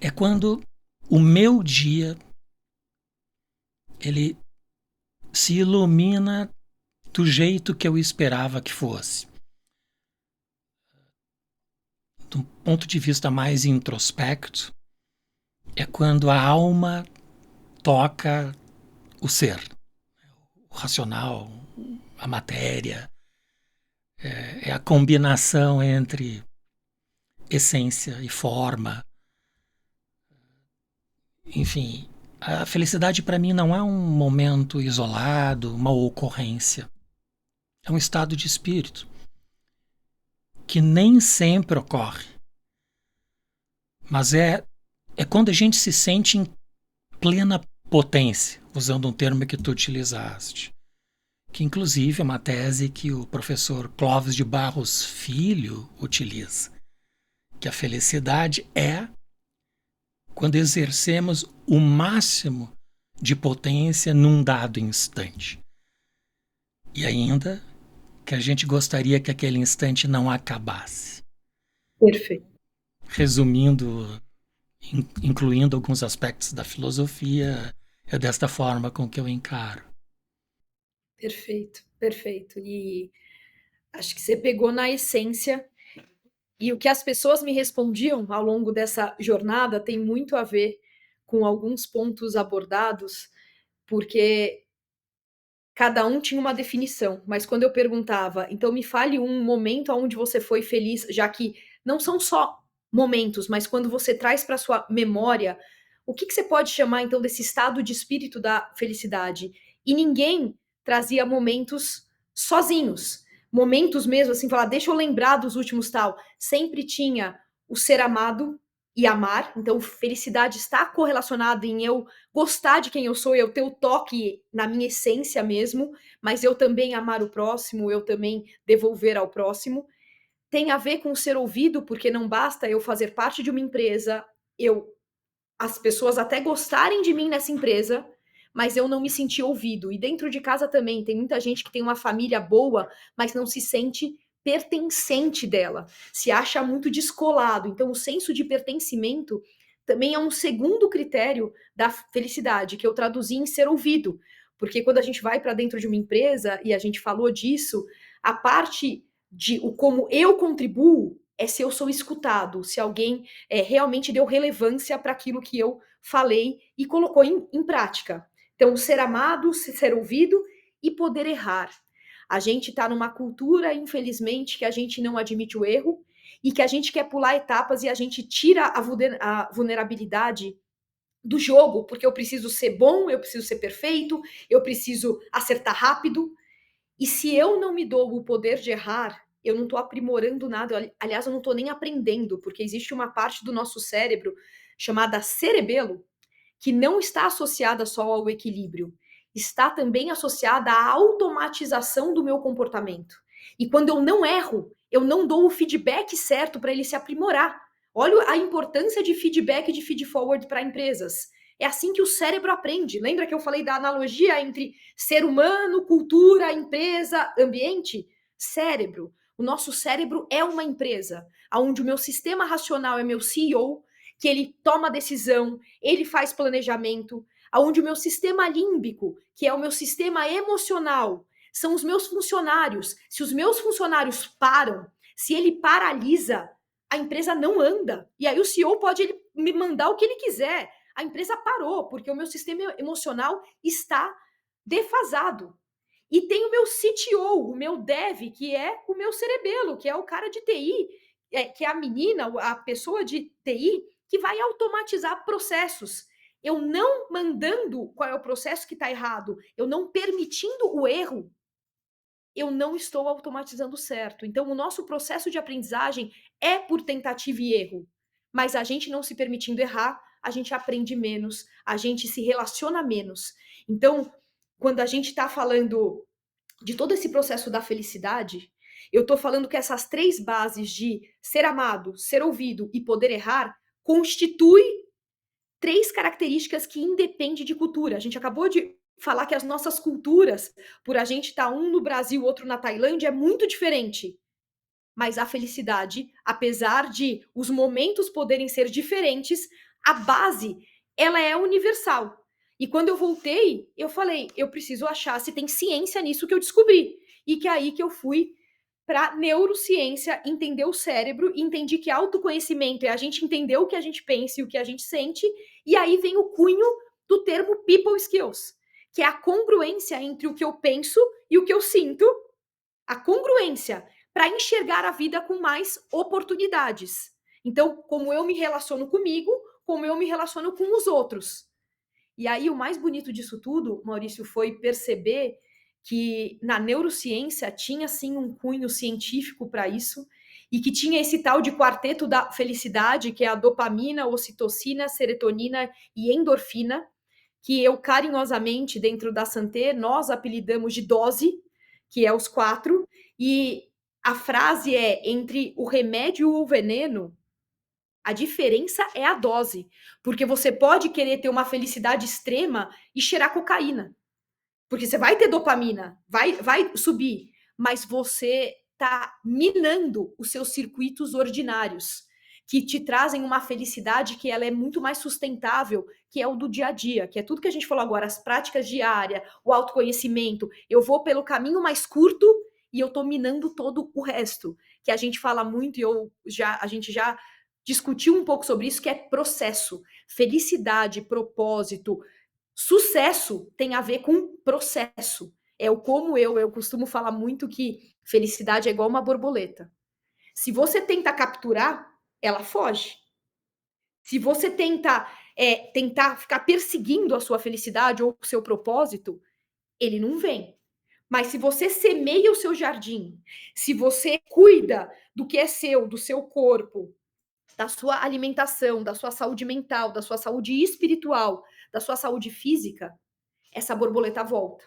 é quando o meu dia ele se ilumina do jeito que eu esperava que fosse. de um ponto de vista mais introspecto, é quando a alma toca o ser, o racional, a matéria. É a combinação entre essência e forma. Enfim, a felicidade para mim não é um momento isolado, uma ocorrência. É um estado de espírito que nem sempre ocorre, mas é quando a gente se sente em plena potência, usando um termo que tu utilizaste, que inclusive é uma tese que o professor Clóvis de Barros Filho utiliza, que a felicidade é quando exercemos o máximo de potência num dado instante. E ainda que a gente gostaria que aquele instante não acabasse. Perfeito. Resumindo, incluindo alguns aspectos da filosofia, é desta forma com que eu encaro. Perfeito, perfeito. E acho que você pegou na essência. E o que as pessoas me respondiam ao longo dessa jornada tem muito a ver com alguns pontos abordados, porque cada um tinha uma definição, mas quando eu perguntava, então me fale um momento onde você foi feliz, já que não são só momentos, mas quando você traz para sua memória, o que você pode chamar então desse estado de espírito da felicidade? E ninguém trazia momentos sozinhos, momentos mesmo assim, falar, deixa eu lembrar dos últimos tal. Sempre tinha o ser amado e amar, então felicidade está correlacionada em eu gostar de quem eu sou, eu ter o toque na minha essência mesmo, mas eu também amar o próximo, eu também devolver ao próximo. Tem a ver com ser ouvido, porque não basta eu fazer parte de uma empresa, eu as pessoas até gostarem de mim nessa empresa, mas eu não me senti ouvido. E dentro de casa também tem muita gente que tem uma família boa, mas não se sente pertencente dela, se acha muito descolado. Então, o senso de pertencimento também é um segundo critério da felicidade, que eu traduzi em ser ouvido. Porque quando a gente vai para dentro de uma empresa, e a gente falou disso, a parte de o como eu contribuo é se eu sou escutado, se alguém realmente deu relevância para aquilo que eu falei e colocou em prática. Então, ser amado, ser ouvido e poder errar. A gente está numa cultura, infelizmente, que a gente não admite o erro e que a gente quer pular etapas e a gente tira a vulnerabilidade do jogo, porque eu preciso ser bom, eu preciso ser perfeito, eu preciso acertar rápido. E se eu não me dou o poder de errar, eu não estou aprimorando nada. Aliás, eu não estou nem aprendendo, porque existe uma parte do nosso cérebro chamada cerebelo que não está associada só ao equilíbrio, está também associada à automatização do meu comportamento. E quando eu não erro, eu não dou o feedback certo para ele se aprimorar. Olha a importância de feedback e de feed forward para empresas. É assim que o cérebro aprende. Lembra que eu falei da analogia entre ser humano, cultura, empresa, ambiente? Cérebro. O nosso cérebro é uma empresa, onde o meu sistema racional é meu CEO, que ele toma decisão, ele faz planejamento, aonde o meu sistema límbico, que é o meu sistema emocional, são os meus funcionários. Se os meus funcionários param, se ele paralisa, a empresa não anda. E aí o CEO pode me mandar o que ele quiser. A empresa parou, porque o meu sistema emocional está defasado. E tem o meu CTO, o meu dev, que é o meu cerebelo, que é o cara de TI, que é a menina, a pessoa de TI, que vai automatizar processos. Eu não mandando qual é o processo que está errado, eu não permitindo o erro, eu não estou automatizando certo. Então, o nosso processo de aprendizagem é por tentativa e erro. Mas a gente não se permitindo errar, a gente aprende menos, a gente se relaciona menos. Então, quando a gente está falando de todo esse processo da felicidade, eu estou falando que essas três bases de ser amado, ser ouvido e poder errar constitui três características que independem de cultura. A gente acabou de falar que as nossas culturas, por a gente estar um no Brasil, outro na Tailândia, é muito diferente. Mas a felicidade, apesar de os momentos poderem ser diferentes, a base, ela é universal. E quando eu voltei, eu falei, eu preciso achar se tem ciência nisso que eu descobri. E que é aí que eu fui para neurociência entender o cérebro, entendi que autoconhecimento é a gente entender o que a gente pensa e o que a gente sente, e aí vem o cunho do termo people skills, que é a congruência entre o que eu penso e o que eu sinto, a congruência para enxergar a vida com mais oportunidades. Então, como eu me relaciono comigo, como eu me relaciono com os outros. E aí, o mais bonito disso tudo, Maurício, foi perceber que na neurociência tinha sim um cunho científico para isso, e que tinha esse tal de quarteto da felicidade, que é a dopamina, ocitocina, serotonina e endorfina, que eu carinhosamente, dentro da Santé, nós apelidamos de dose, que é os 4, e a frase é: entre o remédio e o veneno, a diferença é a dose, porque você pode querer ter uma felicidade extrema e cheirar cocaína, porque você vai ter dopamina, vai subir, mas você está minando os seus circuitos ordinários, que te trazem uma felicidade que ela é muito mais sustentável, que é o do dia a dia, que é tudo que a gente falou agora, as práticas diárias, o autoconhecimento. Eu vou pelo caminho mais curto e eu estou minando todo o resto, que a gente fala muito e a gente já discutiu um pouco sobre isso, que é processo, felicidade, propósito, sucesso tem a ver com processo. É o como eu costumo falar muito que felicidade é igual uma borboleta. Se você tenta capturar, ela foge. Se você tentar ficar perseguindo a sua felicidade ou o seu propósito, ele não vem. Mas se você semeia o seu jardim, se você cuida do que é seu, do seu corpo, da sua alimentação, da sua saúde mental, da sua saúde espiritual, da sua saúde física, essa borboleta volta.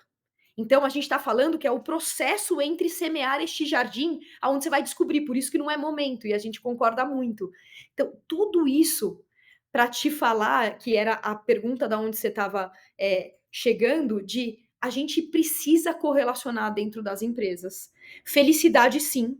Então a gente está falando que é o processo entre semear este jardim, aonde você vai descobrir, por isso que não é momento, e a gente concorda muito. Então, tudo isso para te falar, que era a pergunta da onde você estava chegando, de a gente precisa correlacionar dentro das empresas. Felicidade, sim,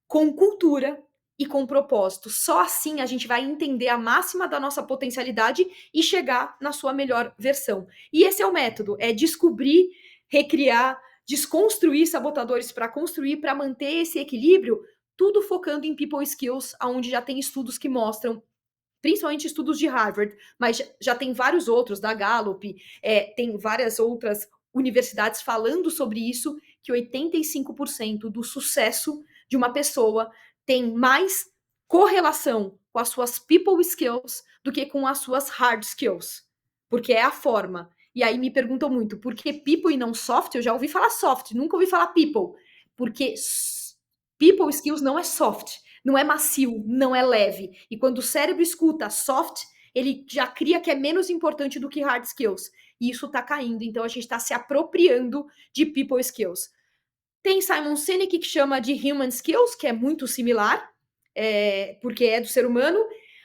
com cultura e com propósito. Só assim a gente vai entender a máxima da nossa potencialidade e chegar na sua melhor versão. E esse é o método, é descobrir, recriar, desconstruir sabotadores para construir, para manter esse equilíbrio, tudo focando em people skills, onde já tem estudos que mostram, principalmente estudos de Harvard, mas já tem vários outros, da Gallup, tem várias outras universidades falando sobre isso, que 85% do sucesso de uma pessoa tem mais correlação com as suas people skills do que com as suas hard skills, porque é a forma. E aí me perguntam muito, por que people e não soft? Eu já ouvi falar soft, nunca ouvi falar people, porque people skills não é soft, não é macio, não é leve. E quando o cérebro escuta soft, ele já cria que é menos importante do que hard skills. E isso está caindo, então a gente está se apropriando de people skills. Tem Simon Sinek que chama de human skills, que é muito similar, porque é do ser humano.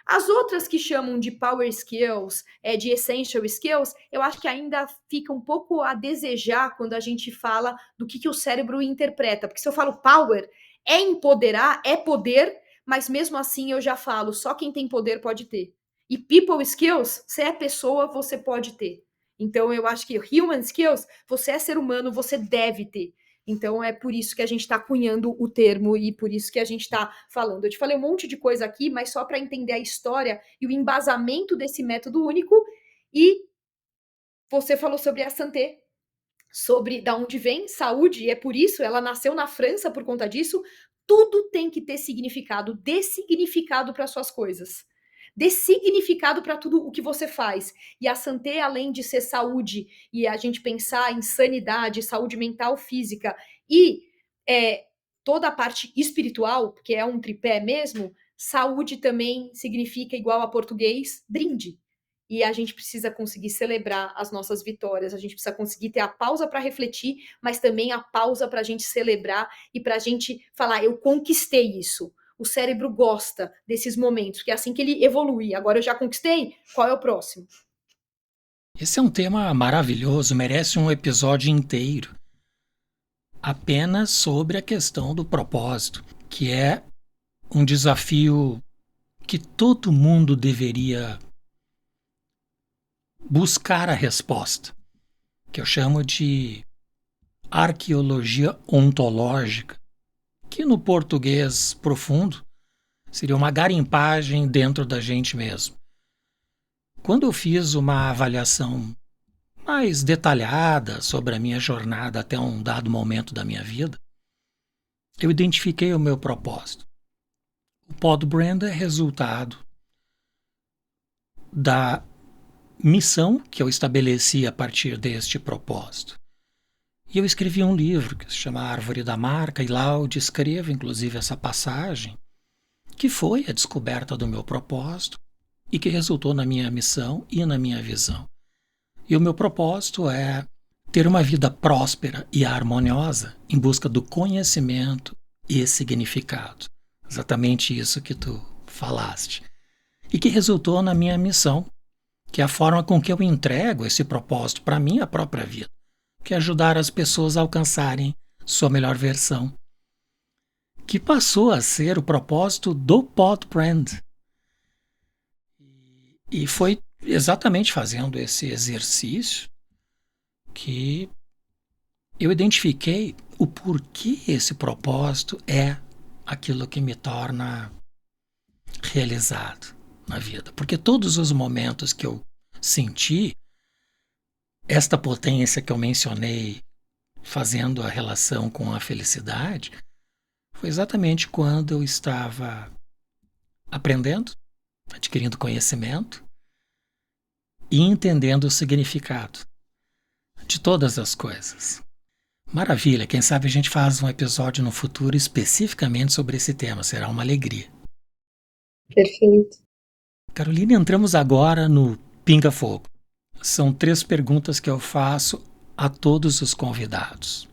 As outras que chamam de power skills, de essential skills, eu acho que ainda fica um pouco a desejar quando a gente fala do que o cérebro interpreta. Porque se eu falo power, é empoderar, é poder, mas mesmo assim eu já falo, só quem tem poder pode ter. E people skills, se é pessoa, você pode ter. Então eu acho que human skills, você é ser humano, você deve ter. Então é por isso que a gente está cunhando o termo e por isso que a gente está falando. Eu te falei um monte de coisa aqui, mas só para entender a história e o embasamento desse método único. E você falou sobre a Santé, sobre da onde vem saúde, e é por isso, ela nasceu na França por conta disso. Tudo tem que ter significado, dê significado para suas coisas. Dê significado para tudo o que você faz. E a Santé, além de ser saúde, e a gente pensar em sanidade, saúde mental, física, e toda a parte espiritual, que é um tripé mesmo, saúde também significa, igual a português, brinde. E a gente precisa conseguir celebrar as nossas vitórias, a gente precisa conseguir ter a pausa para refletir, mas também a pausa para a gente celebrar e para a gente falar, eu conquistei isso. O cérebro gosta desses momentos, que é assim que ele evolui. Agora eu já conquistei, qual é o próximo? Esse é um tema maravilhoso, merece um episódio inteiro apenas sobre a questão do propósito, que é um desafio que todo mundo deveria buscar a resposta, que eu chamo de arqueologia ontológica, que no português profundo seria uma garimpagem dentro da gente mesmo. Quando eu fiz uma avaliação mais detalhada sobre a minha jornada até um dado momento da minha vida, eu identifiquei o meu propósito. O Podbrand é resultado da missão que eu estabeleci a partir deste propósito. E eu escrevi um livro que se chama Árvore da Marca, e lá eu descrevo inclusive essa passagem, que foi a descoberta do meu propósito e que resultou na minha missão e na minha visão. E o meu propósito é ter uma vida próspera e harmoniosa em busca do conhecimento e significado. Exatamente isso que tu falaste. E que resultou na minha missão, que é a forma com que eu entrego esse propósito para a minha própria vida, que é ajudar as pessoas a alcançarem sua melhor versão, que passou a ser o propósito do Podbrand. E foi exatamente fazendo esse exercício que eu identifiquei o porquê esse propósito é aquilo que me torna realizado na vida. Porque todos os momentos que eu senti esta potência que eu mencionei, fazendo a relação com a felicidade, foi exatamente quando eu estava aprendendo, adquirindo conhecimento e entendendo o significado de todas as coisas. Maravilha, quem sabe a gente faz um episódio no futuro especificamente sobre esse tema, será uma alegria. Perfeito. Carolina, entramos agora no Pinga Fogo. São 3 perguntas que eu faço a todos os convidados.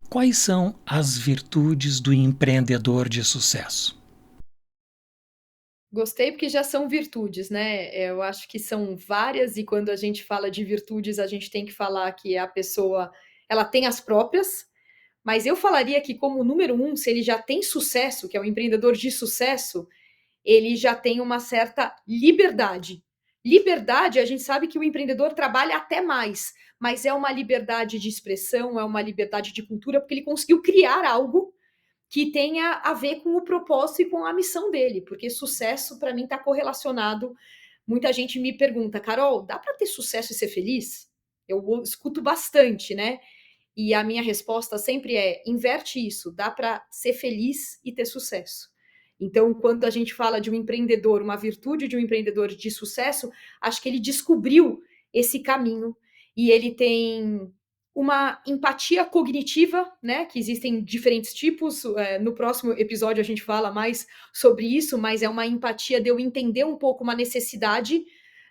Quais são as virtudes do empreendedor de sucesso? Gostei porque já são virtudes, né? Eu acho que são várias e quando a gente fala de virtudes, a gente tem que falar que a pessoa, ela tem as próprias, mas eu falaria que como número um, se ele já tem sucesso, que é um empreendedor de sucesso, ele já tem uma certa liberdade. Liberdade, a gente sabe que o empreendedor trabalha até mais, mas é uma liberdade de expressão, é uma liberdade de cultura, porque ele conseguiu criar algo que tenha a ver com o propósito e com a missão dele, porque sucesso para mim está correlacionado. Muita gente me pergunta, Carol, dá para ter sucesso e ser feliz? Eu escuto bastante, né? E a minha resposta sempre é: inverte isso, dá para ser feliz e ter sucesso. Então, quando a gente fala de um empreendedor, uma virtude de um empreendedor de sucesso, acho que ele descobriu esse caminho e ele tem uma empatia cognitiva, né? Que existem diferentes tipos. No próximo episódio a gente fala mais sobre isso, mas é uma empatia de eu entender um pouco uma necessidade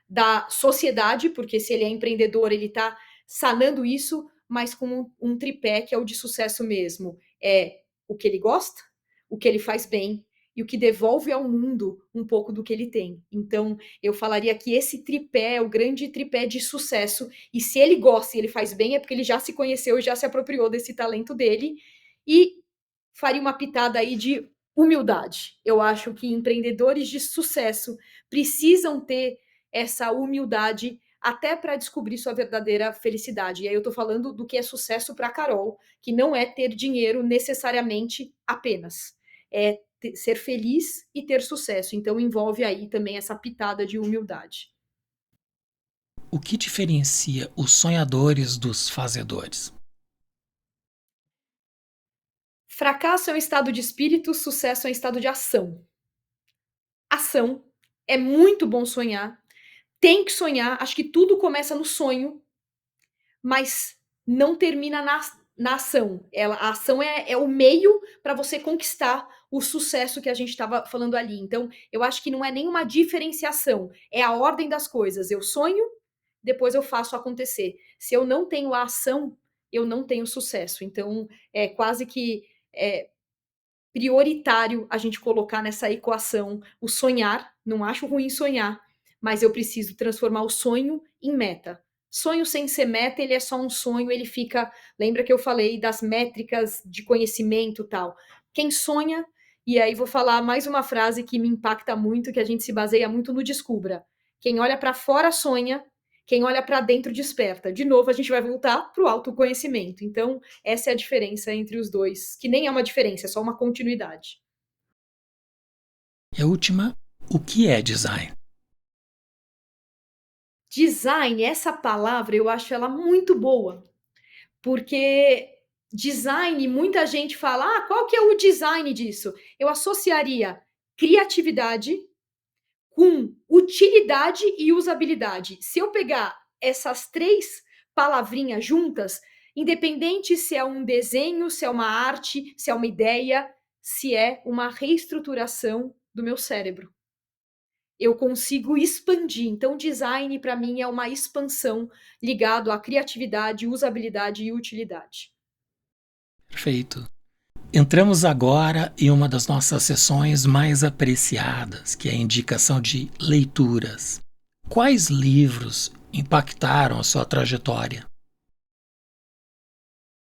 da sociedade, porque se ele é empreendedor, ele está sanando isso, mas com um tripé que é o de sucesso mesmo. É o que ele gosta, o que ele faz bem e o que devolve ao mundo um pouco do que ele tem. Então, eu falaria que esse tripé é o grande tripé de sucesso. E se ele gosta e ele faz bem, é porque ele já se conheceu, já se apropriou desse talento dele. E faria uma pitada aí de humildade. Eu acho que empreendedores de sucesso precisam ter essa humildade até para descobrir sua verdadeira felicidade. E aí eu estou falando do que é sucesso para a Carol, que não é ter dinheiro necessariamente apenas. É ser feliz e ter sucesso. Então envolve aí também essa pitada de humildade. O que diferencia os sonhadores dos fazedores? Fracasso é um estado de espírito, sucesso é um estado de ação. Ação. É muito bom sonhar. Tem que sonhar. Acho que tudo começa no sonho, mas não termina na ação. A ação é o meio para você conquistar o sucesso que a gente estava falando ali. Então, eu acho que não é nenhuma diferenciação, é a ordem das coisas. Eu sonho, depois eu faço acontecer. Se eu não tenho a ação, eu não tenho sucesso. Então, é quase que prioritário a gente colocar nessa equação o sonhar. Não acho ruim sonhar, mas eu preciso transformar o sonho em meta. Sonho sem ser meta, ele é só um sonho, ele fica. Lembra que eu falei das métricas de conhecimento e tal? Quem sonha, e aí vou falar mais uma frase que me impacta muito, que a gente se baseia muito no Descubra. Quem olha para fora sonha, Quem olha para dentro desperta. De novo, a gente vai voltar para o autoconhecimento. Então, essa é a diferença entre os dois, que nem é uma diferença, é só uma continuidade. E a última, o que é design? Design, essa palavra, eu acho ela muito boa, porque design, muita gente fala: qual que é o design disso? Eu associaria criatividade com utilidade e usabilidade. Se eu pegar essas 3 palavrinhas juntas, independente se é um desenho, se é uma arte, se é uma ideia, se é uma reestruturação do meu cérebro. Eu consigo expandir. Então, design para mim é uma expansão ligado à criatividade, usabilidade e utilidade. Perfeito. Entramos agora em uma das nossas sessões mais apreciadas, que é a indicação de leituras. Quais livros impactaram a sua trajetória?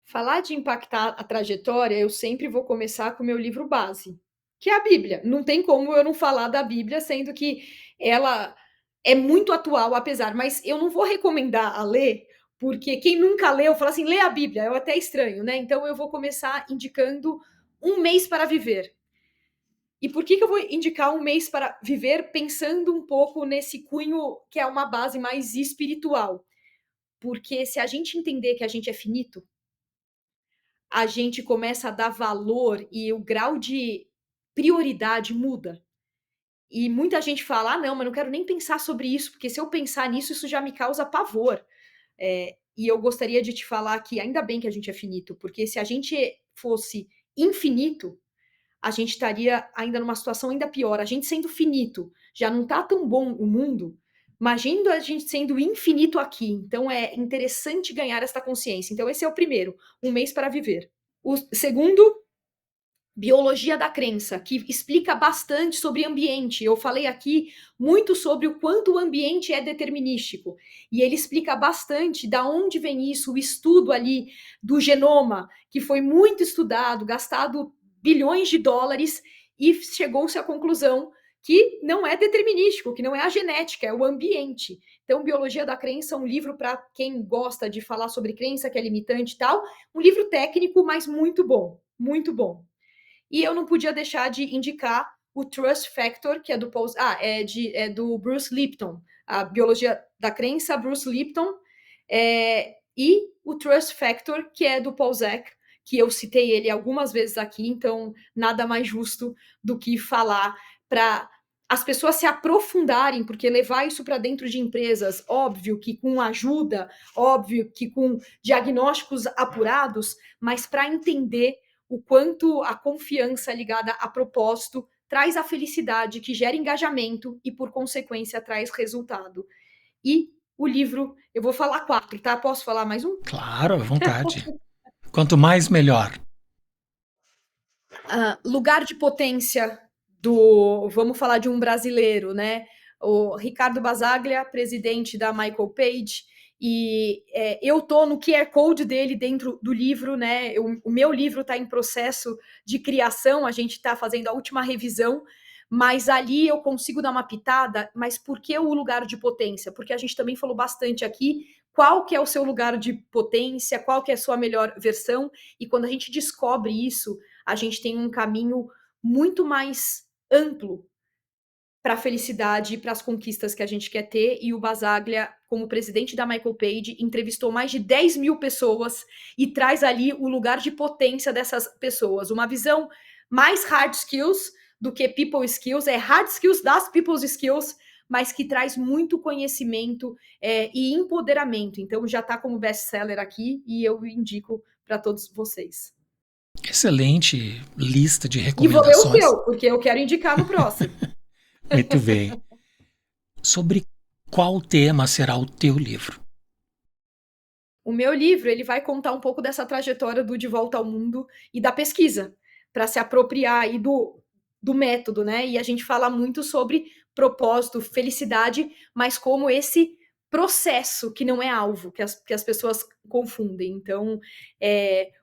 Falar de impactar a trajetória, eu sempre vou começar com o meu livro base, que é a Bíblia. Não tem como eu não falar da Bíblia, sendo que ela é muito atual, apesar, mas eu não vou recomendar a ler, porque quem nunca leu, fala assim: lê a Bíblia, é até estranho, né? Então eu vou começar indicando Um Mês para Viver. E por que eu vou indicar Um Mês para Viver pensando um pouco nesse cunho que é uma base mais espiritual? Porque se a gente entender que a gente é finito, a gente começa a dar valor e o grau de prioridade muda. E muita gente fala: não, mas não quero nem pensar sobre isso, porque se eu pensar nisso, isso já me causa pavor. E eu gostaria de te falar que ainda bem que a gente é finito, porque se a gente fosse infinito, a gente estaria ainda numa situação ainda pior. A gente sendo finito, já não está tão bom o mundo. Imagina a gente sendo infinito aqui. Então é interessante ganhar esta consciência. Então esse é o primeiro, Um Mês para Viver. O segundo, Biologia da Crença, que explica bastante sobre ambiente. Eu falei aqui muito sobre o quanto o ambiente é determinístico. E ele explica bastante da onde vem isso, o estudo ali do genoma, que foi muito estudado, gastado bilhões de dólares, e chegou-se à conclusão que não é determinístico, que não é a genética, é o ambiente. Então, Biologia da Crença é um livro para quem gosta de falar sobre crença, que é limitante e tal. Um livro técnico, mas muito bom, muito bom. E eu não podia deixar de indicar o Trust Factor, que é do é do Bruce Lipton, a Biologia da Crença, Bruce Lipton, e o Trust Factor, que é do Paul Zek, que eu citei ele algumas vezes aqui, então nada mais justo do que falar para as pessoas se aprofundarem, porque levar isso para dentro de empresas, óbvio que com ajuda, óbvio que com diagnósticos apurados, mas para entender o quanto a confiança ligada a propósito traz a felicidade, que gera engajamento e, por consequência, traz resultado. E o livro, eu vou falar 4, tá? Posso falar mais um? Claro, à vontade. Quanto mais, melhor. Lugar de Potência, do, vamos falar de um brasileiro, né? O Ricardo Basaglia, presidente da Michael Page, e eu tô no QR Code dele dentro do livro, né? O meu livro está em processo de criação, a gente está fazendo a última revisão, mas ali eu consigo dar uma pitada. Mas por que o lugar de potência? Porque a gente também falou bastante aqui qual que é o seu lugar de potência, qual que é a sua melhor versão, e quando a gente descobre isso, a gente tem um caminho muito mais amplo para a felicidade e para as conquistas que a gente quer ter. E o Basaglia, como presidente da Michael Page, entrevistou mais de 10 mil pessoas e traz ali o lugar de potência dessas pessoas. Uma visão mais hard skills do que people skills, é hard skills das people's skills, mas que traz muito conhecimento e empoderamento. Então já está como best-seller aqui e eu indico para todos vocês. Excelente lista de E vou ler o recomendações. seu, porque eu quero indicar no próximo. Muito bem. Sobre qual tema será o teu livro? O meu livro, ele vai contar um pouco dessa trajetória do De Volta ao Mundo e da pesquisa, para se apropriar aí do método, né? E a gente fala muito sobre propósito, felicidade, mas como esse processo que não é alvo, que as pessoas confundem. Então,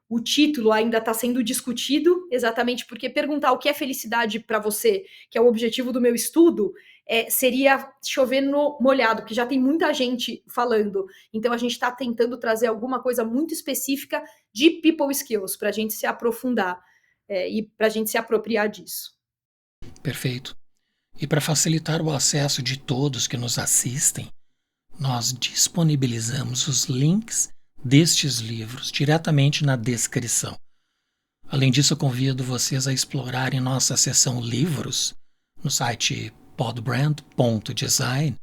o título ainda está sendo discutido, exatamente porque perguntar o que é felicidade para você, que é o objetivo do meu estudo, seria chover no molhado, porque já tem muita gente falando. Então a gente está tentando trazer alguma coisa muito específica de people skills para a gente se aprofundar e para a gente se apropriar disso. Perfeito. E para facilitar o acesso de todos que nos assistem, nós disponibilizamos os links destes livros diretamente na descrição. Além disso, eu convido vocês a explorarem nossa seção livros no site podbrand.design.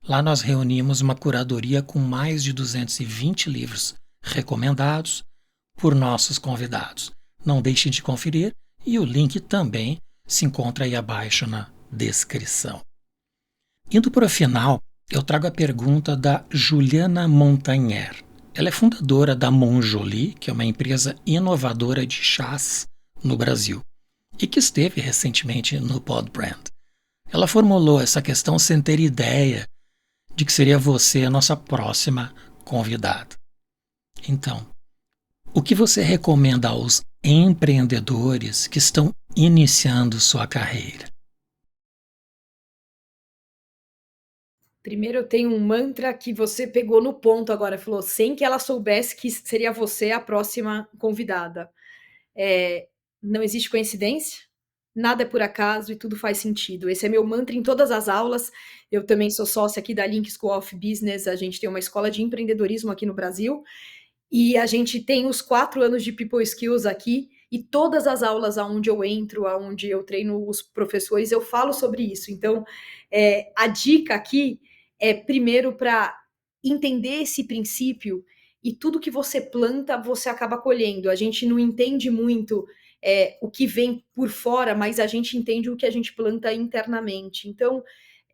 Lá nós reunimos uma curadoria com mais de 220 livros recomendados por nossos convidados. Não deixem de conferir e o link também se encontra aí abaixo na descrição. Indo para o final, eu trago a pergunta da Juliana Montagnier. Ela é fundadora da Monjoli, que é uma empresa inovadora de chás no Brasil, e que esteve recentemente no Podbrand. Ela formulou essa questão sem ter ideia de que seria você a nossa próxima convidada. Então, o que você recomenda aos empreendedores que estão iniciando sua carreira? Primeiro, eu tenho um mantra que você pegou no ponto agora, falou sem que ela soubesse que seria você a próxima convidada. Não existe coincidência, nada é por acaso e tudo faz sentido. Esse é meu mantra em todas as aulas. Eu também sou sócia aqui da Link School of Business, a gente tem uma escola de empreendedorismo aqui no Brasil, e a gente tem os 4 anos de People Skills aqui, e todas as aulas aonde eu entro, aonde eu treino os professores, eu falo sobre isso. Então, a dica aqui é primeiro para entender esse princípio e tudo que você planta, você acaba colhendo. A gente não entende muito o que vem por fora, mas a gente entende o que a gente planta internamente. Então,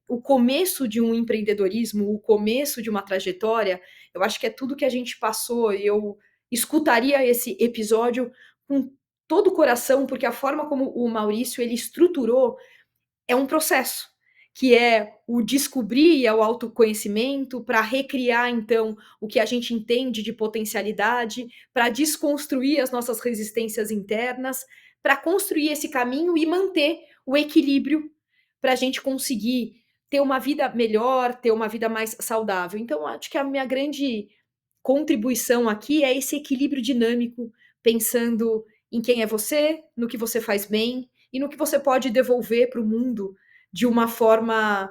o começo de um empreendedorismo, o começo de uma trajetória, eu acho que é tudo que a gente passou. Eu escutaria esse episódio com todo o coração, porque a forma como o Maurício ele estruturou é um processo, que é o descobrir e é o autoconhecimento para recriar, então, o que a gente entende de potencialidade, para desconstruir as nossas resistências internas, para construir esse caminho e manter o equilíbrio para a gente conseguir ter uma vida melhor, ter uma vida mais saudável. Então, acho que a minha grande contribuição aqui é esse equilíbrio dinâmico, pensando em quem é você, no que você faz bem e no que você pode devolver para o mundo de uma forma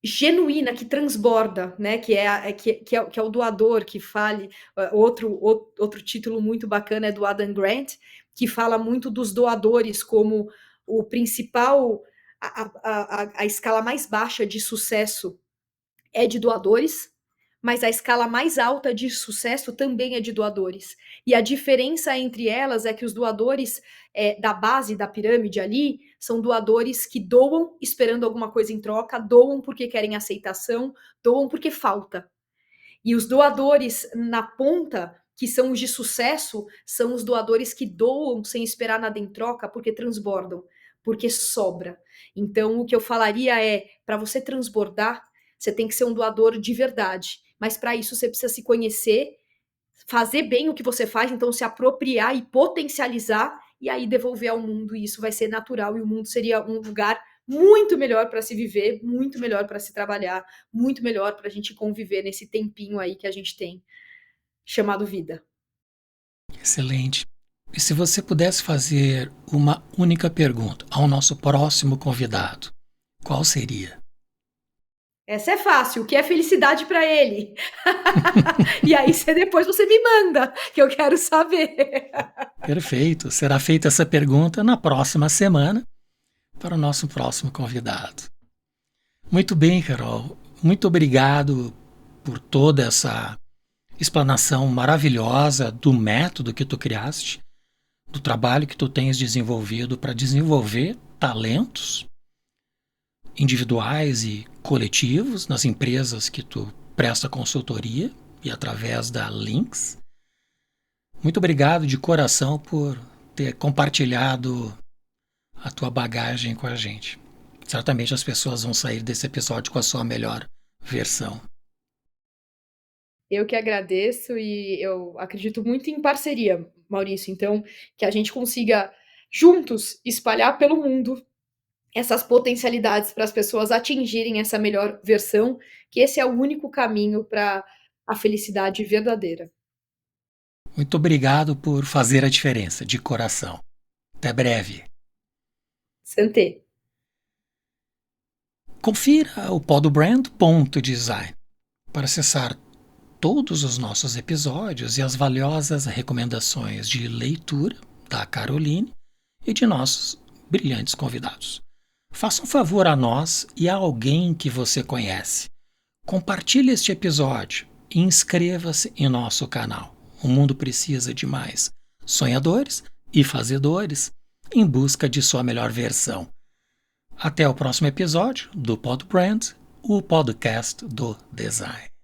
genuína, que transborda, né? Que é o doador que fale. Outro título muito bacana é do Adam Grant, que fala muito dos doadores como o principal, a escala mais baixa de sucesso é de doadores, mas a escala mais alta de sucesso também é de doadores. E a diferença entre elas é que os doadores da base da pirâmide ali são doadores que doam esperando alguma coisa em troca, doam porque querem aceitação, doam porque falta. E os doadores na ponta, que são os de sucesso, são os doadores que doam sem esperar nada em troca, porque transbordam, porque sobra. Então, o que eu falaria é, para você transbordar, você tem que ser um doador de verdade. Mas para isso você precisa se conhecer, fazer bem o que você faz, então se apropriar e potencializar e aí devolver ao mundo. E isso vai ser natural e o mundo seria um lugar muito melhor para se viver, muito melhor para se trabalhar, muito melhor para a gente conviver nesse tempinho aí que a gente tem chamado vida. Excelente. E se você pudesse fazer uma única pergunta ao nosso próximo convidado, qual seria? Essa é fácil, o que é felicidade para ele? E aí depois você me manda, que eu quero saber. Perfeito. Será feita essa pergunta na próxima semana para o nosso próximo convidado. Muito bem, Carol. Muito obrigado por toda essa explanação maravilhosa do método que tu criaste, do trabalho que tu tens desenvolvido para desenvolver talentos individuais e coletivos nas empresas que tu presta consultoria e através da Links. Muito obrigado de coração por ter compartilhado a tua bagagem com a gente. Certamente as pessoas vão sair desse episódio com a sua melhor versão. Eu que agradeço e eu acredito muito em parceria, Maurício. Então, que a gente consiga juntos espalhar pelo mundo essas potencialidades para as pessoas atingirem essa melhor versão, que esse é o único caminho para a felicidade verdadeira. Muito obrigado por fazer a diferença, de coração. Até breve. Santé. Confira o Podbrand.design para acessar todos os nossos episódios e as valiosas recomendações de leitura da Caroline e de nossos brilhantes convidados. Faça um favor a nós e a alguém que você conhece. Compartilhe este episódio e inscreva-se em nosso canal. O mundo precisa de mais sonhadores e fazedores em busca de sua melhor versão. Até o próximo episódio do Podbrand, o podcast do design.